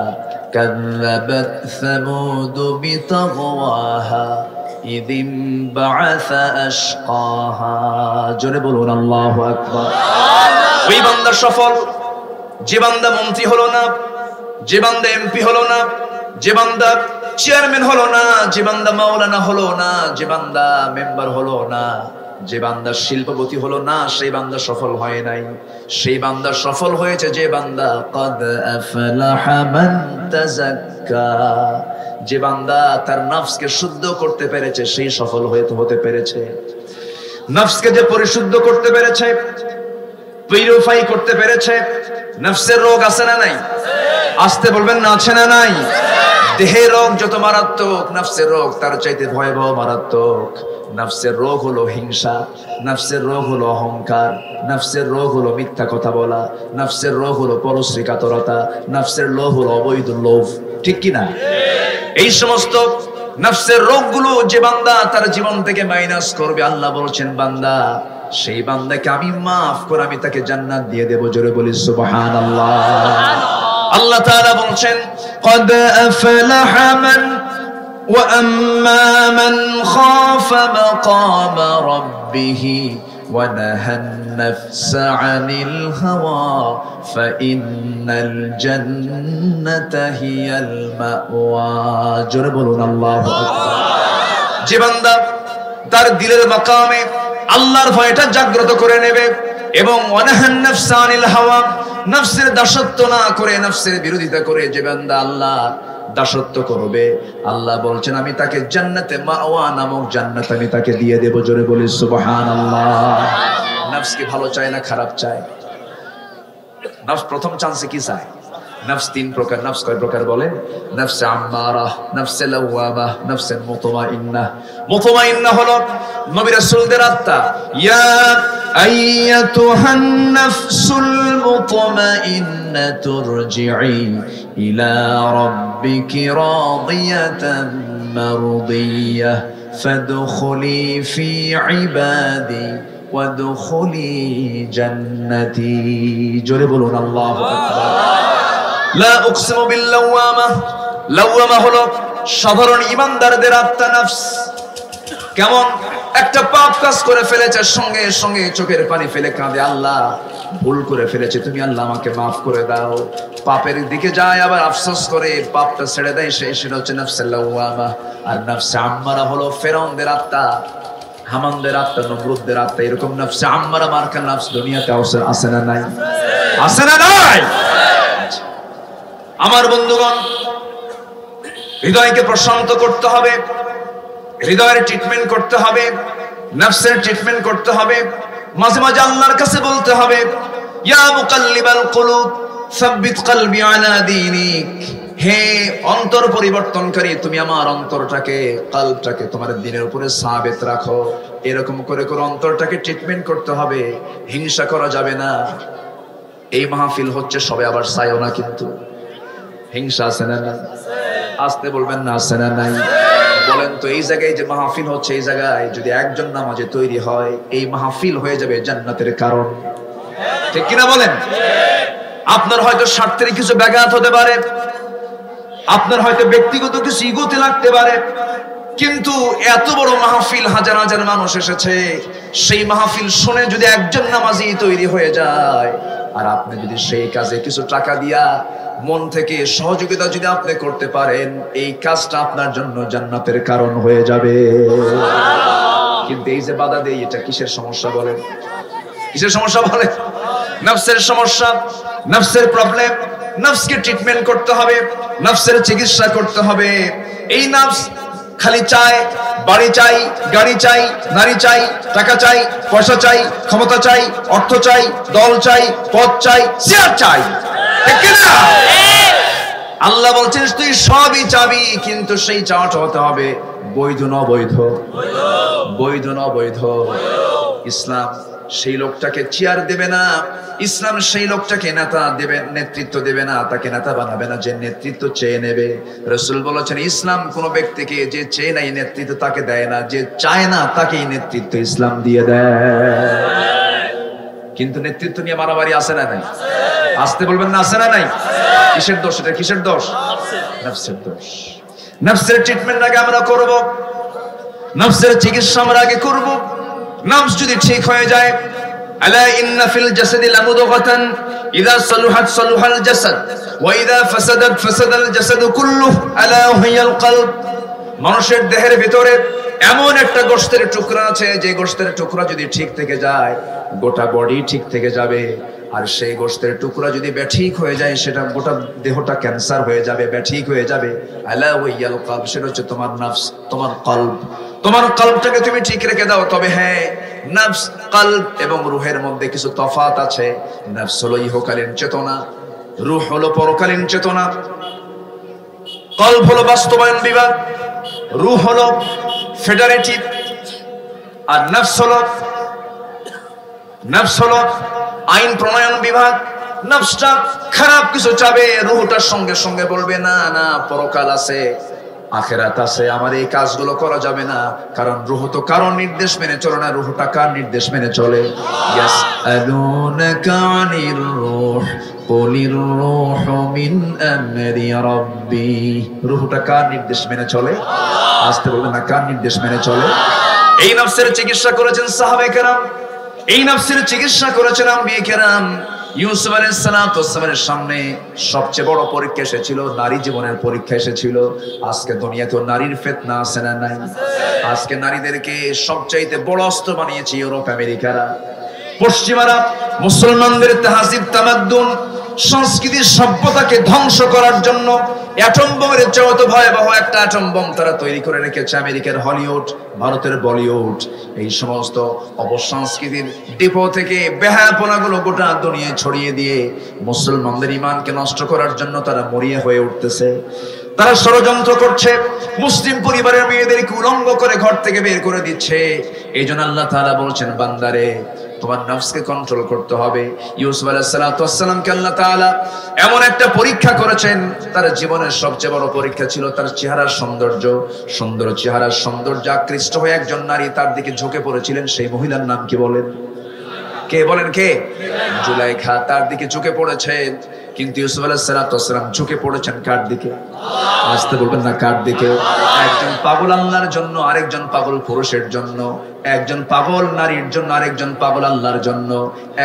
কাযযাবাত সামুদ বিতাগওয়াহা ইযিম বা'আসা আশকাহা। জোরে বলুন আল্লাহু আকবার। ওই বান্দা সফল যে বান্দা মন্ত্রী হলো না, যে বান্দা এমপি হলো না, যে বান্দা চেয়ারম্যান হলো না, যে বান্দা মাওলানা হলো না, যে বান্দা মেম্বার হলো না, যে বান্দা শিল্পপতি হলো না, সেই বান্দা সফল হয় নাই। সেই বান্দা সফল হয়েছে যে বান্দা ক্বাদ আফলাহা মান তাযাক্কা, যে বান্দা তার নফসকে শুদ্ধ করতে পেরেছে, সেই সফল হতে পেরেছে। নফসকে যে পরিশুদ্ধ করতে পেরেছে, পিউরিফাই করতে পেরেছে। নফসের রোগ আছে না নাই? আসতে বলবেন না, আছে না নাই? দেহের রোগ যত মারাত্মক, নফসের রোগ তার চাইতে ভয়াবহ মারাত্মক। নফসের রোগ হলো হিংসা, নফসের রোগ হলো অহংকার, নফসের রোগ হলো মিথ্যা কথা বলা, নফসের রোগ হলো পরশ্রী কাতরতা, নফসের রোগ হলো অবৈধ লোভ। ঠিক কি না? এই সমস্ত নফসের রোগগুলো যে বান্দা তার জীবন থেকে মাইনাস করবে, আল্লাহ বলছেন বান্দা সেই বান্দাকে আমি মাফ করে আমি তাকে জান্নাত দিয়ে দেব। জোরে বলি সুবহানাল্লাহ। আল্লাহ তাআলা বলছেন ক্বাদ আফলাহা মান ওয়া আম্মা মান খাফা মাকামা রাব্বিহি ওয়া নাহান নাফসা আনিল হাওয়া ফাইন্নাল জান্নাতা হিয়াল মাওয়া। জোরে বলুন আল্লাহু আকবার। যে বান্দা তার দিলের মাকামে আল্লাহর ভয়টা জাগ্রত করে নেবে এবং ওয়ানাহান নাফসা আনিল হাওয়া, নফসের দাসত্ব না করে, নফসের বিরোধিতা করে যে বান্দা আল্লাহ দাসত্ব করবে, আল্লাহ বলছেন আমি তাকে জান্নাতে মাওয়া নামক জান্নাত আমি তাকে দিয়ে দেব। জোরে বলি সুবহানাল্লাহ। নফস কি ভালো চায় না খারাপ চায়? নফস প্রথম চান্সে কি চায়? নফস তিন প্রকার। নফস কয় প্রকার বলেন? নফসে আম্মারা, নফসে লাওয়ামা, নফসে মুতমাইন্নাহ। মুতমাইন্নাহ হলো নবী রাসূলদের আত্মা। ইয়া আইয়াতুহান নাফসুল মুতমাইন্নাতু ইরজিই ইলা রাব্বিকি রাদিয়াতান মারদিয়াহ ফাদখুলি ফি ইবাদি ওয়াদখুলি জান্নাতি। জোরে বলুন আল্লাহু আকবার। লা উকসিমু বিল লাওয়ামা। লাওয়ামা হলো সাধারণ ঈমানদারদের আত্মা নফস। কেমন? একটা পাপ কাজ করে ফেলেছে, সঙ্গে সঙ্গে চোখের পানি ফেলে কাঁদে, আল্লাহ ভুল করে ফেলেছে, তুমি আল্লাহ আমাকে মাফ করে দাও। পাপের দিকে যায় আবার আফসোস করে পাপটা ছেড়ে দেয়, সেটা হচ্ছে নফসে লাওয়ামা। আর নফসে আম্মারা হলো ফেরাউনদের আত্মা, হামানদের আত্মা, নমরুদদের আত্মা। এরকম নফসে আম্মারা মার্কা নফস দুনিয়াতে আছে না নাই? আছে না নাই? আমার বন্ধুগণ, হৃদয়কে প্রশান্ত করতে হবে, হৃদয়ের ট্রিটমেন্ট করতে হবে, নফসের ট্রিটমেন্ট করতে হবে। মাঝে মাঝে আল্লাহর কাছে বলতে হবে, ইয়া মুকাল্লিবাল কুলুব সাব্বিত কলবি আলা দীনিক। হে অন্তর পরিবর্তনকারী, তুমি আমার অন্তরটাকে, কলবটাকে তোমার দ্বীনের উপরে সাবিত রাখো। এরকম করে করে অন্তরটাকে ট্রিটমেন্ট করতে হবে। হিংসা করা যাবে না। এই মাহফিল হচ্ছে সবে, আবার চাইও না কিন্তু। হিংসা আছে না নাই? আসতে বলবেন না, আছে না নাই? বলেন তো, এই জায়গায় যে মাহফিল হচ্ছে, এই জায়গায় যদি একজন নামাজে তৈরি হয়, এই মাহফিল হয়ে যাবে জান্নাতের কারণ। ঠিক কিনা বলেন? আপনার হয়তো স্বার্থের কিছু ব্যাঘাত হতে পারে, আপনার হয়তো ব্যক্তিগত কিছু ইগোতে লাগতে পারে, কিন্তু এত বড় মাহফিল, হাজার হাজার মানুষ এসেছে, সেই মাহফিল শুনে যদি একজন নামাজি তৈরি হয়ে যায়, আর আপনি যদি সেই কাজে কিছু টাকা দিয়া মন থেকে সহযোগিতা যদি আপনি করতে পারেন, এই কাজটা আপনার জন্য জান্নাতের কারণ হয়ে যাবে। কিন্তু এই যে বাধা দেই, এটা কিসের সমস্যা বলেন? কিসের সমস্যা বলেন? নফসের সমস্যা, নফসের প্রবলেম। নফসকে ট্রিটমেন্ট করতে হবে, নফসের চিকিৎসা করতে হবে। এই নফস খালি চায়, বাড়ি চাই, গাড়ি চাই, নারী চাই, টাকা চাই, পয়সা চাই, ক্ষমতা চাই, অর্থ চাই, দল চাই, পদ চাই, চেয়ার চাই। ঠিক না? আল্লাহ বলছেন তুই সবই চাবি, কিন্তু সেই চাওয়াটা হতে হবে বৈধ না অবৈধ? বৈধ না অবৈধ? ইসলাম সেই লোকটাকে চেয়ার দেবে না, ইসলাম সেই লোকটাকে নেতা দেবে, নেতৃত্ব দেবে না, তাকে নেতা বানাবে না যে নেতৃত্ব চেয়ে নেবে। রাসূল বলেছেন ইসলাম কোন ব্যক্তিকে যে চেয়ে নাই নেতৃত্ব তাকে দেয় না, যে চায় না তাকেই নেতৃত্ব ইসলাম দিয়ে দেয়। কিন্তু নেতৃত্ব নিয়ে মারামারি আছে না নাই? আসতে বলবেন না, আছে না নাই? কিসের দোষ এটা? কিসের দোষ? নফসের দোষ। নফসের ট্রিটমেন্ট আগে আমরা করব, নফসের চিকিৎসা আমরা আগে করব। নফস যদি ঠিক হয়ে যায়, আলা ইন্না ফিল জাসাদি লামুদগাতান ইযা সালুহাত সালুহাল জাসাদ ওয়া ইযা ফাসাদাত ফাসাদাল জাসাদু কুল্লুহু আলা হিয়াল কলব। মানুষের দেহের ভিতরে এমন একটা গোশতের টুকরা আছে, যে গোশতের টুকরা যদি ঠিক থেকে যায়, গোটা বডি ঠিক থেকে যাবে। আর সেই গোশতের টুকরা যদি বেঠিক হয়ে যায়, সেটা গোটা দেহটা ক্যান্সার হয়ে যাবে, বেঠিক হয়ে যাবে। আলা ওয়াইয়াল কলব, সেটা হচ্ছে তোমার নফস, তোমার কলব। তোমার কলবটাকে তুমি ঠিক রেখে দাও। তবে হ্যাঁ, নফস, কলব এবং রূহের মধ্যে কিছু তফাৎ আছে। নফস হলো ইহকালীন চেতনা, রূহ হলো পরকালীন চেতনা। কলব হলো বাস্তবায়ন বিভাগ, রূহ হলো ফেডারেটিভ, আর নফস হলো আইন প্রণয়ন বিভাগ। নফসটা খারাপ কিছু চাবে, রূহটার সঙ্গে সঙ্গে বলবে না না, পরকাল আছে, আখিরাত আছে, আমার এই কাজগুলো করা যাবে না। কারণ রূহ তো কারণ নির্দেশ মেনে চলে না, রূহটা কার নির্দেশ মেনে চলে? ইয়াসআলুনাকা আনির রূহ কুলির রূহু মিন আমরি রাব্বি। রূহটা কার নির্দেশ মেনে চলে? আসতে বলবেন না, কার নির্দেশ মেনে চলে? এই নফসের চিকিৎসা করেছেন সাহাবায়ে কেরাম, এই নফসের চিকিৎসা করেছেন আম্বিয়া কেরাম। ইউসুফ আলাইহিস সালামের সামনে সবচেয়ে বড় পরীক্ষা এসেছিল, নারী জীবনের পরীক্ষা এসেছিল। আজকে দুনিয়াতে নারীর ফিতনা আছে না নাই? আজকে নারীদেরকে সবচাইতে বড় অস্ত্র বানিয়েছে ইউরোপ আমেরিকারা, পশ্চিমারা। মুসলমানদের তাহজিব, তামাদ্দুন, সংস্কৃতি, সভ্যতাকে ধ্বংস করার জন্য অ্যাটম বোমের চেয়েও তো ভয়াবহ একটা অ্যাটম বোম তারা তৈরি করে রেখেছে আমেরিকার হলিউড, ভারতের বলিউড। এই সমস্ত অপসংস্কৃতির ডিপো থেকে বেহায়াপনাগুলো গোটা দুনিয়ায় ছড়িয়ে দিয়ে মুসলমানদের ঈমানকে নষ্ট করার জন্য তারা মরিয়া হয়ে উঠতেছে। তারা ষড়যন্ত্র করছে, মুসলিম পরিবারের মেয়েদেরকে উলঙ্গ করে ঘর থেকে বের করে দিচ্ছে। এই জন্য আল্লাহ তাআলা বলছেন, বান্দারে তোমার নফসকে কন্ট্রোল করতে হবে। ইউসুফ আলাইহিস সালাতু ওয়াস সালামকে আল্লাহ তাআলা এমন একটা পরীক্ষা করেছেন, তার জীবনের সবচেয়ে বড় পরীক্ষা ছিল তার চেহারার সৌন্দর্য। সুন্দর চেহারার সৌন্দর্য আকৃষ্ট হয়ে একজন নারী তার দিকে ঝুঁকে পড়েছিলেন। সেই মহিলার নাম কি বলেন? কে বলেন? কে? জুলাইখা তার দিকে ঝুঁকে পড়েছেন। কিন্তু ইউসুফ আলাইহিস সালাতু ওয়াস সালাম ঝুঁকে পড়েছেন কার দিকে? আসতে বলবেন না কার দিকে? একজন পাগল আল্লাহর জন্য, আরেকজন পাগল পুরুষের জন্য। একজন পাগল নারীর জন্য, আরেকজন পাগল আল্লাহর জন্য।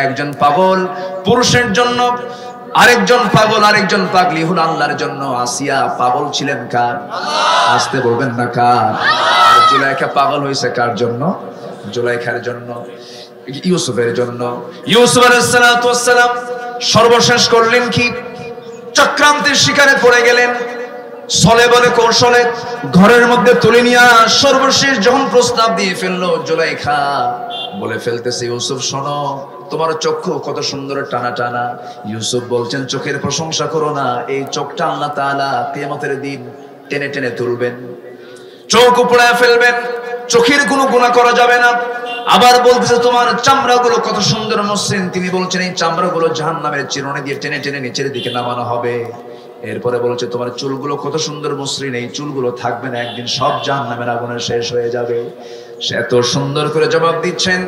একজন পাগল পুরুষের জন্য, আরেকজন পাগলি হলো আল্লাহর জন্য। আসিয়া পাগল ছিলেন কার? আসতে বলবেন না কার? জুলাইখা পাগল হয়েছে কার জন্য? জুলাইখার জন্য, ইউসুফের জন্য। ইউসুফ আলাইহিস সালাতু ওয়াস সালাম সর্বশেষ করলেন কি? চক্রান্তের শিকারে পড়ে গেলেন। ছলে বলে কৌশলে ঘরের মধ্যে তুলে নিয়ে সর্বশেষ যখন প্রস্তাব দিয়ে ফেললো, জুলাইখা বলে ফেলতেছে, ইউসুফ শোনো, তোমার চক্ষু কত সুন্দর টানা টানা। ইউসুফ বলছেন, চোখের প্রশংসা করো না, এই চোখটা আল্লাহ তাআলা কিয়ামতের দিন টেনে টেনে তুলবেন, চোখ উপড়ায় ফেলবেন, চোখের কোনো গুনাহ করা যাবে না। আবার বলতেছে, তোমার চামড়াগুলো কত সুন্দর মসৃণ। তিনি বলছেন, এই চামড়াগুলো জাহান্নামের চিরুনি দিয়ে টেনে টেনে নিচের দিকে নামানো হবে। এরপরে বলছে, তোমার চুলগুলো কত সুন্দর মসৃণ, এই চুলগুলো থাকবে না, একদিন সব জাহান্নামের আগুনে শেষ হয়ে যাবে। সে এত সুন্দর করে জবাব দিচ্ছেন।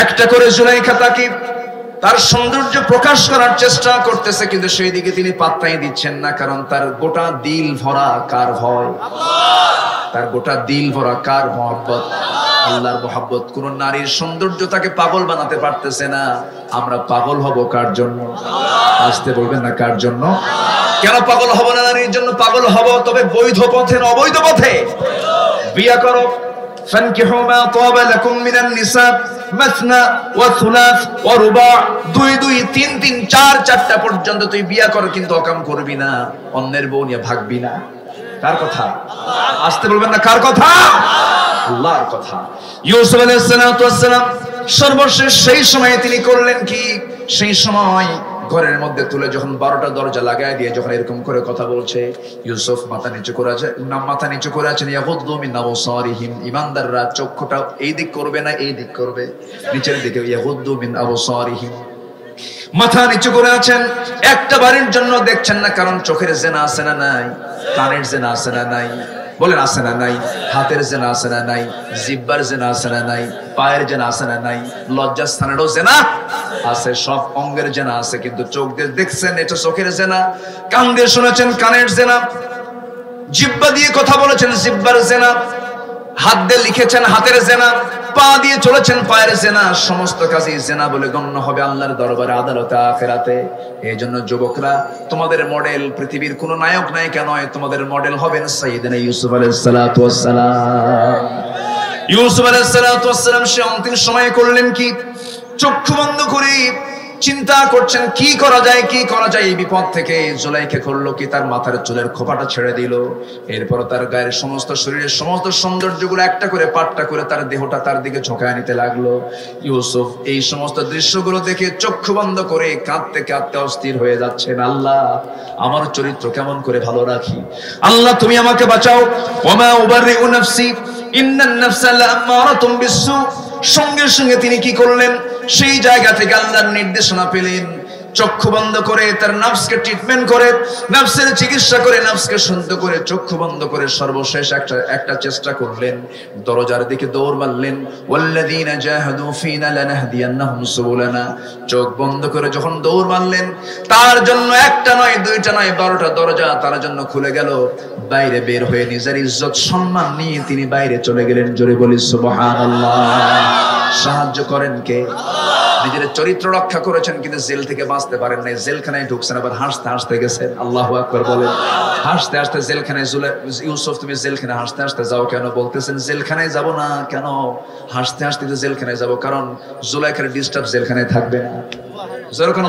একটা করে জুলাইখা তাকে তার সৌন্দর্য প্রকাশ করার চেষ্টা করতেছে, কিন্তু সেই দিকে তিনি পাত্তাই দিচ্ছেন না। কারণ তার গোটা দিল ভরা কার ভয়? তার গোটা দিল ভরা কার মহব্বত? আল্লাহর মহব্বত। কোন নারীর সৌন্দর্য তাকে পাগল বানাতে পারতেছে না। আমরা পাগল হব কার জন্য? আসতে বলবেন না কার জন্য? কেন পাগল হব না? নারীর জন্য পাগল হব, তবে বৈধ পথে না অবৈধ পথে? বিয়ে করো। ফানকিহু মা তাবা লাকুম মিনান নিসা মাসনা ওয়া সুলাস ওয়া রুবা'। 2 2 3 3 4 4টা পর্যন্ত তুই বিয়ে কর, কিন্তু অকাম করবি না, অন্যের বউ নিয়ে ভাগবি না। কার কথা? আসতে বলবেন না কার কথা? আল্লাহর কথা। ইউসুফ আলাইহিস সালাতু ওয়াস সালাম সর্বশেষ সেই সময় তিনি করলেন কি? সেই সময় ঘরের মধ্যে তুলে যখন 12টা দরজা লাগায় দিয়ে যখন এরকম করে কথা বলছে, ইউসুফ মাথা নিচু করে আছেন। ইয়াগুদ্দু মিন আবসারিহিম, ঈমানদাররা চক্ষুটা এই দিক করবে না এই দিক করবে, নিচের দিকে। ইয়াগুদ্দু মিন আবসারিহিম, মাথা নিচু করে আছেন। একটা বারের জন্য দেখছেন না, কারণ চোখের জেনা আছে না নাই? কানের জেনা আছে না নাই? বলেন আছে না নাই? হাতের জেনা আছে না নাই? জিহ্বার জেনা আছে না নাই? পায়ের জেনা আছে না নাই? লজ্জাস্থানেরও জেনা আছে, সব অঙ্গের জেনা আছে। কিন্তু চোখ দিয়ে দেখছেন, এটা চোখের জেনা। কান দিয়ে শুনেছেন, কানের জেনা। জিহ্বা দিয়ে কথা বলেছেন, জিহ্বার জেনা। হাত দিয়ে লিখেছেন, হাতের জেনা। পা দিয়ে চলেছেন, পায়ের জেনা। সমস্ত কাজই জেনা বলে গণ্য হবে আল্লাহর দরবারে, আদালতে, আখিরাতে। এই জন্য যুবকরা, তোমাদের মডেল পৃথিবীর কোন নায়ক নায়িকা নয়, তোমাদের মডেল হবেন সাইয়েদনা ইউসুফ আলাইহিস সালাতু ওয়াস সালাম। ইউসুফ আলাইহিস সালাতু ওয়াস সালাম সে অন্তিম সময়ে করলেন কি? চক্ষু বন্ধ করে চিন্তা করছেন কি করা যায়, কি করা যায় এই বিপদ থেকে। জুলাইখা করলো কি? তার মাথার চুলের খোপাটা ছেড়ে দিল। এরপর তার গায়ের সমস্ত, শরীরের সমস্ত সৌন্দর্যগুলো একটা করে পাট্টা করে তার দেহটা তার দিকে ঝোঁকায় নিতে লাগলো। ইউসুফ এই সমস্ত দৃশ্যগুলো দেখে চক্ষু বন্ধ করে কাঁদতে কাঁদতে অস্থির হয়ে যাচ্ছেন। আল্লাহ, আমার চরিত্র কেমন করে ভালো রাখি? আল্লাহ, তুমি আমাকে বাঁচাও। ওমা উবাররিউ নাফসি ইন্নান নাফসা লাআমারাতুম বিসসু। সঙ্গে সঙ্গে তিনি কি করলেন? সেই জায়গা থেকে আল্লাহর নির্দেশনা পেলেন, চক্ষু বন্ধ করে তার নফসকে ট্রিটমেন্ট করে, নফসের চিকিৎসা করে, নফসকে শুদ্ধ করে, চক্ষু বন্ধ করে সর্বশেষ একটা চেষ্টা করলেন। দরজার দিকে দৌড় মারলেন। ওয়াল্লাযীনা জাহাদু ফীনা লানাহদিয়ান্নাহুম সুবুলানা। চোখ বন্ধ করে যখন দৌড় মারলেন, তার জন্য একটা নয়, দুইটা নয়, 12টা দরজা তার জন্য খুলে গেল। বাইরে বের হয়ে নিজের ইজ্জত সম্মান নিয়ে তিনি বাইরে চলে গেলেন। জোরে বলি সুবহানাল্লাহ। সাহায্য করেন কে? নিজের চরিত্র রক্ষা করেছেন, কিন্তু জেল থেকে বাঁচতে পারেন নাই। জেলখানায় ঢুকছেন, আবার হাসতে হাসতে গেছেন। আল্লাহু আকবার বলেন। হাসতে হাসতে জেলখানায়। ইউসুফ, তুমি জেলখানায় হাসতে হাসতে যাও কেন? বলতেছেন, জেলখানায় যাব না কেন? হাসতে হাসতে জেলখানায় যাব, কারণ জুলাইখার ডিস্টার্ব জেলখানায় থাকবে না।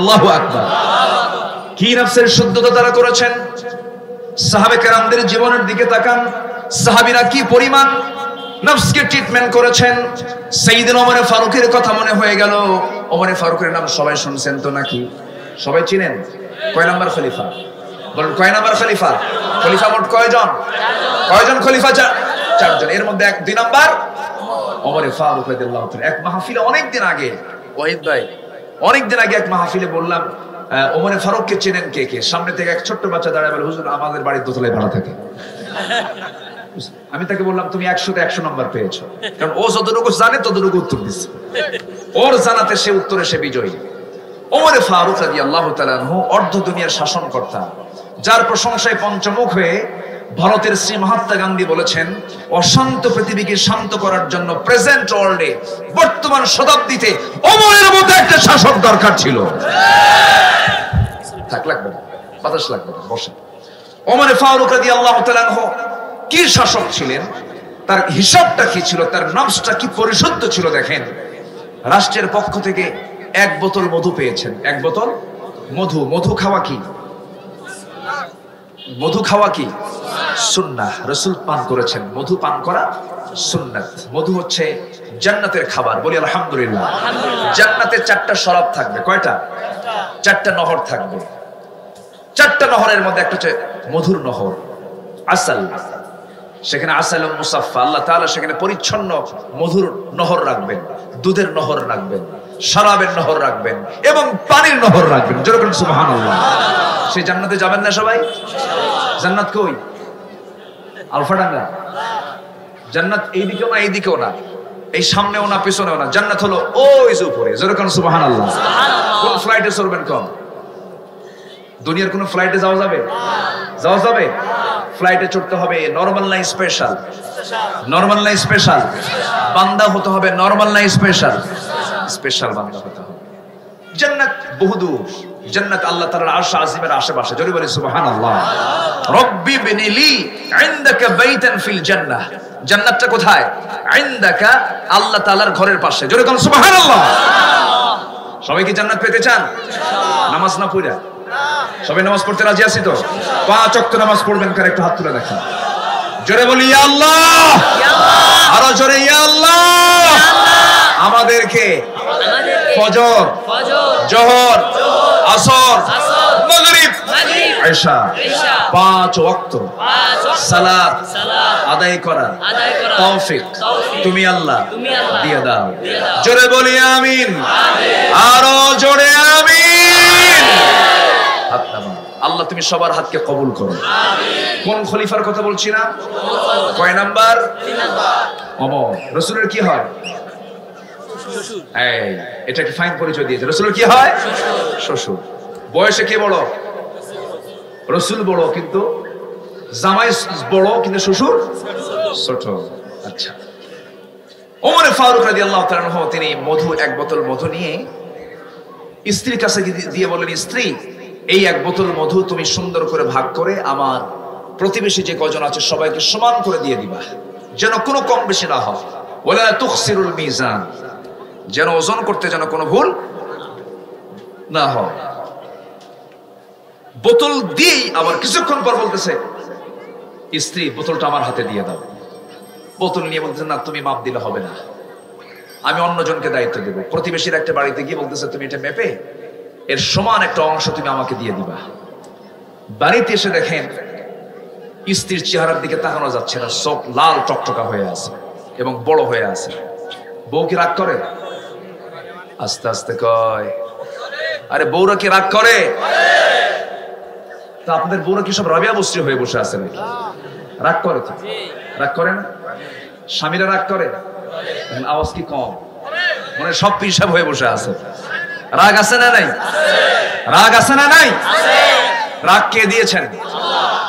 আল্লাহু আকবার। কি নফসের শুদ্ধতা তারা করেছেন! সাহাবে কেরামদের জীবনের দিকে তাকান, সাহাবীরা কি পরিমাণ নফসকে ট্রিটমেন্ট করেছেন। সাইয়েদনা ওমর ফারুকের কথা মনে হয়ে গেল। ওমর ফারুকের নাম সবাই শুনছেন তো নাকি? সবাই চিনেন? কয় নাম্বার খলিফা? বলুন কয় নাম্বার খলিফা? খলিফা মোট কয়জন? কয়জন খলিফা? চারজন। এর মধ্যে দুই নাম্বার ওমর ফারুক রাদিয়াল্লাহু তাআলা। এক মাহফিলে অনেকদিন আগে, ওয়াহিদ ভাই, অনেকদিন আগে এক মাহফিলে বললাম ওমর ফারুককে চেনেন কে কে? সামনে থেকে এক ছোট্ট বাচ্চা দাঁড়ায় বলে, হুজুর আমাদের বাড়ির দোতলায় ভাড়া থাকে। আমি তাকে বললাম তুমি 100তে 100 নম্বর পেয়েছো, কারণ ও যতটুকু জানে ততটুকু উত্তর দিচ্ছে। ওর জানাতে সে উত্তরে সে বিজয়ী। ওমর ফারুক রাদিয়াল্লাহু তাআলা আনহু অর্ধ দুনিয়ার শাসনকর্তা, যার প্রশংসায় পঞ্চমুখ হয়ে ভারতের শ্রী মহাত্মা গান্ধী বলেছেন, অশান্ত পৃথিবীকে শান্ত করার জন্য প্রেজেন্ট ওয়ার্ল্ডে, বর্তমান শতাব্দীতে ওমরের মতো একটা শাসক দরকার ছিল। থাক লাগবে না, বাতাস লাগবে না, বসে। ওমর ফারুক রাদিয়াল্লাহু তাআলা আনহু কি শাসক ছিলেন, তার হিসাবটা কি ছিল, তার নফসটা কি পরিশুদ্ধ ছিল দেখেন। রাষ্ট্রের পক্ষ থেকে 1 বোতল মধু পেয়েছেন। 1 বোতল মধু। মধু খাওয়া কি? মধু খাওয়া কি? সুন্নাহ। রাসূল পান করেছেন। মধু পান করা সুন্নাত। মধু হচ্ছে জান্নাতের খাবার। বলি আলহামদুলিল্লাহ। জান্নাতে 4টা শরাব থাকবে। কয়টা? 4টা নহর থাকবে। 4টা নহরের মধ্যে একটা হচ্ছে মধুর নহর, আসাল। সেখানে আসাল মুসাফফা, আল্লাহ তাআলা সেখানে পরিচ্ছন্ন মধুর নহর রাখবেন, দুধের নহর রাখবেন, শরাবের নহর রাখবেন এবং পানির নহর রাখবেন। জোরে বলুন সুবহানাল্লাহ। সেই জান্নাতে যাবেন না সবাই? জান্নাত কই? আলফাডাঙ্গা? জান্নাত এইদিকেও না এইদিকেও না, এই সামনেও না পেছনেও না। জান্নাত হলো ওই যে উপরে। জোরে বলুন সুবহানাল্লাহ। কোন ফ্লাইটে চড়বেন কম? দুনিয়ার কোন ফ্লাইটে যাওয়া যাবে? যাওয়া যাবে? ফ্লাইটে চড়তে হবে নরমাল না স্পেশাল? নরমাল না স্পেশাল? বান্দা হতে হবে নরমাল না স্পেশাল? স্পেশাল বান্দা হতে হবে। জান্নাত বহুদূর। জান্নাত আল্লাহ তাআলার আরশ আজিমের আশেপাশে। জোরে বলি সুবহানাল্লাহ। রব্বি বিনিলি ইনদাকা বাইতান ফিল জান্নাহ। জান্নাতটা কোথায়? ইনদাকা, আল্লাহ তাআলার ঘরের পাশে। জোরে বলুন সুবহানাল্লাহ। সবাই কি জান্নাত পেতে চান? নামাজ না পড়া? সবাই নামাজ পড়তে রাজি আছি তো? 5 ওয়াক্ত নামাজ পড়বেন কার? একটু হাত তুলে দেখেন। জোরে বলি ইয়া আল্লাহ। আরো জোরে ইয়া আল্লাহ। আমাদেরকে ফজর, জোহর, আসর, মাগরিব, ইশা 5 ওয়াক্ত সালাত আদায় করা তৌফিক তুমি আল্লাহ দিয়ে দাও। জোরে বলি আমিন। আরো জোরে আমিন। হাত নামান। আল্লাহ তুমি সবার হাতকে কবুল করো। কোন খলিফার কথা বলছি না? কয় নাম্বার? 3 নাম্বার। ওমর। রাসূলের কি হয়? এই এটা কি ফাইন পরিচয় দিয়েছে। রাসূলের কি হয়? শ্বশুর। বয়সে কে বড়? রাসূল বড়, কিন্তু জামাই বড়, কিন্তু শ্বশুর ছোট। আচ্ছা। ওমর ফারুক রাদিয়াল্লাহু তাআলা আনহু তিনি মধু, 1 বোতল মধু নিয়ে স্ত্রীর কাছে দিয়ে বলেন, স্ত্রী, এই 1 বোতল মধু তুমি সুন্দর করে ভাগ করে আমার প্রতিবেশী যে কজন আছে সবাইকে সমান করে দিয়ে দিবা, যেন কোনো কম বেশি না হয়। ওয়ালা তুখসিরুল মিজান, যেন ওজন করতে যেন কোনো ভুল না হয়। বোতল দিয়েই আবার কিছুক্ষণ পর বলতেছে, স্ত্রী বোতলটা আমার হাতে দিয়ে দাও। বোতল নিয়ে বলতেছে, না তুমি মাপ দিলে হবে না, আমি অন্যজনকে দায়িত্ব দেব। প্রতিবেশীর একটা বাড়িতে গিয়ে বলতেছে, তুমি এটা মেপে এর সমান একটা অংশ তুমি আমাকে দিয়ে দিবা। বাড়িতে এসে দেখেন স্ত্রীর চেহারার দিকে তাকানো যাচ্ছে না, সব লাল টকটকা হয়ে আছে এবং বড় হয়ে আছে। বউ কি রাগ করে? আস্তে আস্তে কয়, আরে বউরা কি রাগ করে? তা আপনাদের বউরা কি সব রাবিয়া বস্ত্রী হয়ে বসে আছে নাকি? রাগ করে তো? রাগ করে না? স্বামীরা রাগ করে? আওয়াজ কি কম? মানে সব পিসাব হয়ে বসে আছে। রাগ আছে না নাই? রাগ আছে না নাই? রাগ কে দিয়েছেন?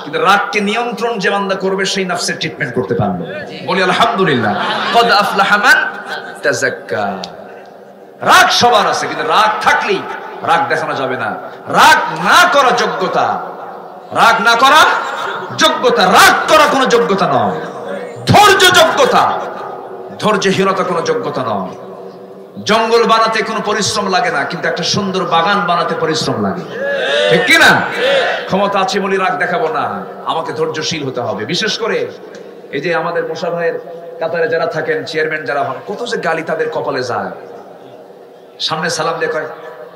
কিন্তু রাগকে নিয়ন্ত্রণ যে বান্দা করবে সেই নফসের ট্রিটমেন্ট করতে পারবে। বলি আলহামদুলিল্লাহ। কদ আফলাহা মান তাযাক্কা। রাগ সবার আছে, কিন্তু রাগ থাকলেই রাগ দেখানো যাবে না। রাগ না করা যোগ্যতা, রাগ না করা যোগ্যতা। রাগ করা কোনো যোগ্যতা নয়। ধৈর্য যোগ্যতা, ধৈর্যহীনতা কোনো যোগ্যতা নয়। জঙ্গল বানাতে কোনো পরিশ্রম লাগে না, কিন্তু একটা সুন্দর বাগান বানাতে পরিশ্রম লাগে, ঠিক কি না? ক্ষমতা আছে বলে রাগ দেখাবো না, আমাকে ধৈর্যশীল হতে হবে। বিশেষ করে এই যে আমাদের মোশা ভাইয়ের কাতারে যারা থাকেন, চেয়ারম্যান যারা হন, কত যে গালি তাদের কপালে যায়। সামনে সালাম দিয়ে কয়,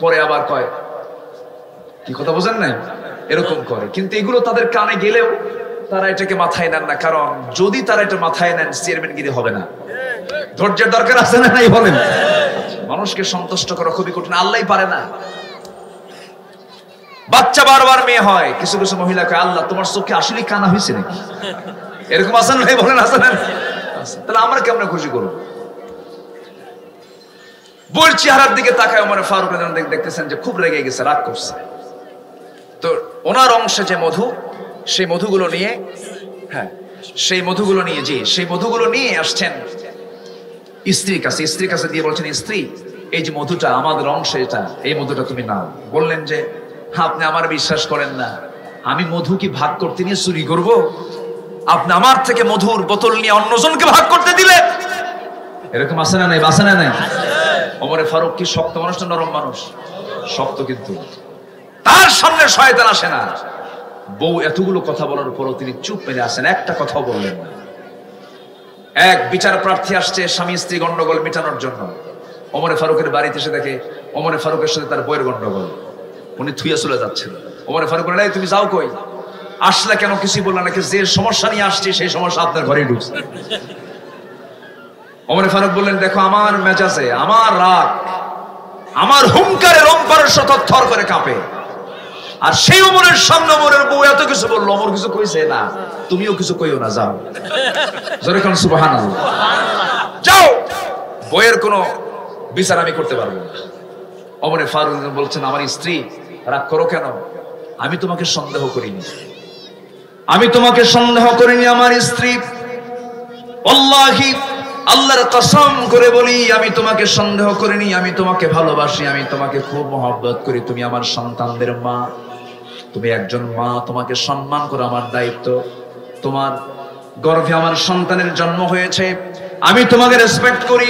পরে আবার কয়, কি কথা বোঝেন নাই, এরকম করে। কিন্তু এগুলো তাদের কানে গেলেও তারা এটাকে মাথায় নেন না, কারণ যদি তারা এটা মাথায় নেন চেয়ারম্যানগিরি হবে না। ধৈর্যের দরকার আছে না নাই বলেন? মানুষকে সন্তুষ্ট করা খুবই কঠিন, আল্লাহই পারে না। বাচ্চা বারবার মেয়ে হয়, কিছু কিছু মহিলা কয়, আল্লাহ তোমার চোখে আসলে কানা হয়েছে নাকি? এরকম আছেন ভাই, বলেন আছেন? তাহলে আমরা কেমন খুশি করবো? বউর চেহারার দিকে তাকায় ওমর ফারুক দেখতেছেন যে খুব রেগে গেছে, রাগ করছে। তো ওনার অংশে যে মধু, সেই মধুগুলো নিয়ে, হ্যাঁ সেই মধুগুলো নিয়ে আসছেন স্ত্রীর কাছে। স্ত্রীর কাছে দিয়ে বলছেন, স্ত্রী এই যে মধুটা আমাদের অংশে, এটা এই মধুটা তুমি নাও। বললেন যে আপনি আমার বিশ্বাস করেন না, আমি মধু কি ভাগ করতে নিয়ে চুরি করব? আপনি আমার থেকে মধুর বোতল নিয়ে অন্যজনকে ভাগ করতে দিলে? এরকম আছে না নাই? বাসে না নাই? ওমর ফারুক কি শক্ত মানুষ না নরম মানুষ? শক্ত, কিন্তু তার সামনে শয়তান আসে না। বউ এতগুলো কথা বলার পরও তিনি চুপ মেরে আসেন, একটা কথাও বললেন না। এক বিচার প্রার্থী আসছে স্বামী স্ত্রী গন্ডগোল মেটানোর জন্য। ওমর ফারুকের বাড়িতে এসে দেখে ওমর ফারুকের সাথে তার বউয়ের গন্ডগোল, উনি থুইয়া চলে যাচ্ছেন। ওমর ফারুক বলে, তুমি যাও কই, আসলে কেন কিছুই বললা নাকি? যে সমস্যা নিয়ে আসছে সেই সমস্যা আপনার ঘরেই ঢুকছে। ওমর ফারুক বললেন, দেখো আমার মেজাজে, আমার রাগ, আমার হুঙ্কারে রংপারের সাথে থর করে কাঁপে, আর সেই ওমরের সামনে ওমরের বউ এত কিছু বললো, ওমর কিছু কইছে না, তুমিও কিছু কইও না, যাও। জোরে কোন সুবহানাল্লাহ। যাও, বউয়ের কোনো বিচার আমি করতে পারবো না। ওমর ফারুক বলছেন, আমার স্ত্রী রাগ করো কেন? আমি তোমাকে সন্দেহ করিনি, আমি তোমাকে সন্দেহ করিনি আমার স্ত্রী। আল্লাহি, আল্লাহর কসম করে বলি, আমি তোমাকে সন্দেহ করিনি, আমি তোমাকে ভালোবাসি, আমি তোমাকে খুব মহব্বত করি। তুমি আমার সন্তানদের মা, তুমি একজন মা, তোমাকে সম্মান করা আমার দায়িত্ব। তোমার গর্ভে আমার সন্তানের জন্ম হয়েছে, আমি তোমাকে রেসপেক্ট করি,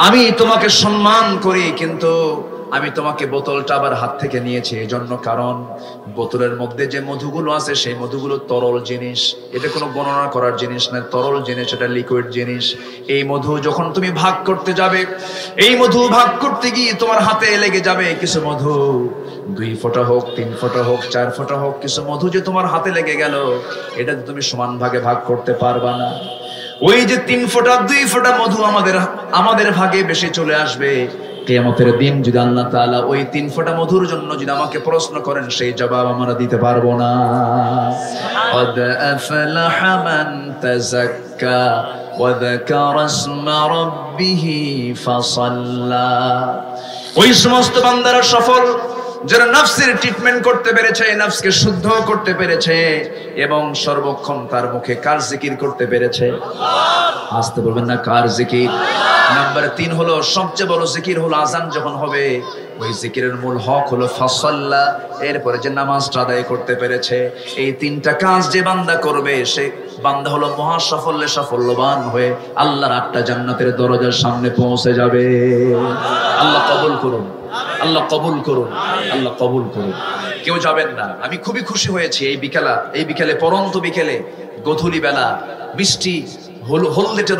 আমি তোমাকে সম্মান করি, কিন্তু আমি তোমাকে বোতলটা আবার হাত থেকে নিয়েছি এই জন্য, কারণ বোতলের মধ্যে যে মধুগুলো আছে সেই মধুগুলো তরল জিনিস, এটা কোনো গণনা করার জিনিস না, তরল জিনিস, এটা লিকুইড জিনিস। এই মধু যখন তুমি ভাগ করতে যাবে, এই মধু ভাগ করতে গিয়ে তোমার হাতে লেগে যাবে কিছু মধু, 2 ফোঁটা হোক, 3 ফোঁটা হোক, 4 ফোঁটা হোক, কিছু মধু যে তোমার হাতে লেগে গেল, এটা তুমি সমান ভাগে ভাগ করতে পারবা না। ওই যে 3 ফোঁটা 2 ফোঁটা মধু আমাদের ভাগে বেশি চলে আসবে। কিয়ামতের দিন যদি আল্লাহ তাআলা ওই 3 ফোঁটা মধুর জন্য যদি আমাকে প্রশ্ন করেন, সেই জবাব আমরা দিতে পারবো না। قد أفلح من تزكى وذكر اسم ربه فصلى। ওই সমস্ত বান্দারা সফল যারা নফসের ট্রিটমেন্ট করতে পেরেছে, নফসকে শুদ্ধ করতে পেরেছে, এবং সর্বক্ষণ তার মুখে কার জিকির করতে পেরেছে। আসতে বলবেন না, কার জিকির? নাম্বার 3 হলো, সবচেয়ে বড় জিকির হলো আযান যখন হবে, ওই জিকিরের মূল হক হলো ফাসাল্লা, এরপরে যে নামাজটা আদায় করতে পেরেছে। এই 3টা কাজ যে বান্দা করবে, সে বান্দা হলো মহা সাফল্যে সাফল্যবান হয়ে আল্লাহর 8টা জান্নাতের দরজার সামনে পৌঁছে যাবে। আল্লাহ কবুল করুন, আল্লাহ কবুল করুন, আল্লাহ কবুল করুন। কেউ যাবেন না। আমি খুবই খুশি হয়েছি এই বিকেলে, পরন্ত বিকেলে, গধূলি বেলা, বৃষ্টি হলদেটে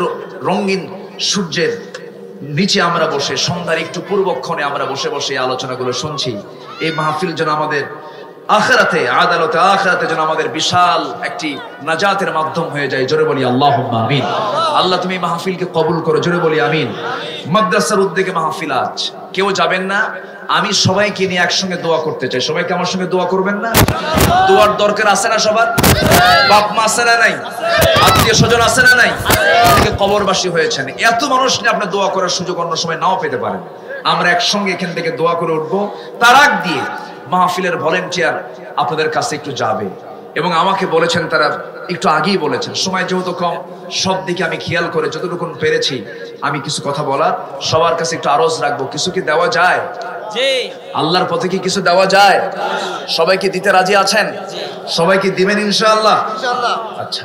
রঙিন সূর্যের নিচে আমরা বসে, সন্ধ্যার একটু পূর্বক্ষণে আমরা বসে বসে আলোচনাগুলো শুনছি। এই মাহফিল যেন আমাদের আখিরাতে, আদালতে আখিরাতে যেন আমাদের বিশাল একটি নাজাতের মাধ্যম হয়ে যায়। জোরে বলি আল্লাহুম্মা আমিন। আল্লাহ তুমি মাহফিলকে কবুল করো, জোরে বলি আমিন। মাদ্রাসার উদ্যোগে মাহফিল আজ, কেউ যাবেন না, আমি সবাইকে নিয়ে একসঙ্গে দোয়া করতে চাই। সবাইকে আমার সঙ্গে দোয়া করবেন না? দোয়ার দরকার আছে না সবার? বাপ মা আছে না নাই? আত্মীয় স্বজন আছে না নাই? কবরবাসী হয়েছেন, এত মানুষ নিয়ে আপনি দোয়া করার সুযোগ অন্য সময় নাও পেতে পারেন। আমরা একসঙ্গে এখান থেকে দোয়া করে উঠবো। তার আগ দিয়ে মাহফিলের ভলেন্টিয়ার আপনাদের কাছে একটু যাবে, এবং আমাকে বলেছেন, তারা একটু আগেই বলেছেন, সময় যেহেতু কম, সব দিকে আমি খেয়াল করে যতটুকু পেরেছি আমি কিছু কথা বলার, সবার কাছে একটু আরজ রাখবো। কিছু কি দেওয়া যায়? আল্লাহর পথে কি কিছু দেওয়া যায়? সবাইকে দিতে রাজি আছেন? সবাইকে দিবেন ইনশাআল্লাহ? আচ্ছা।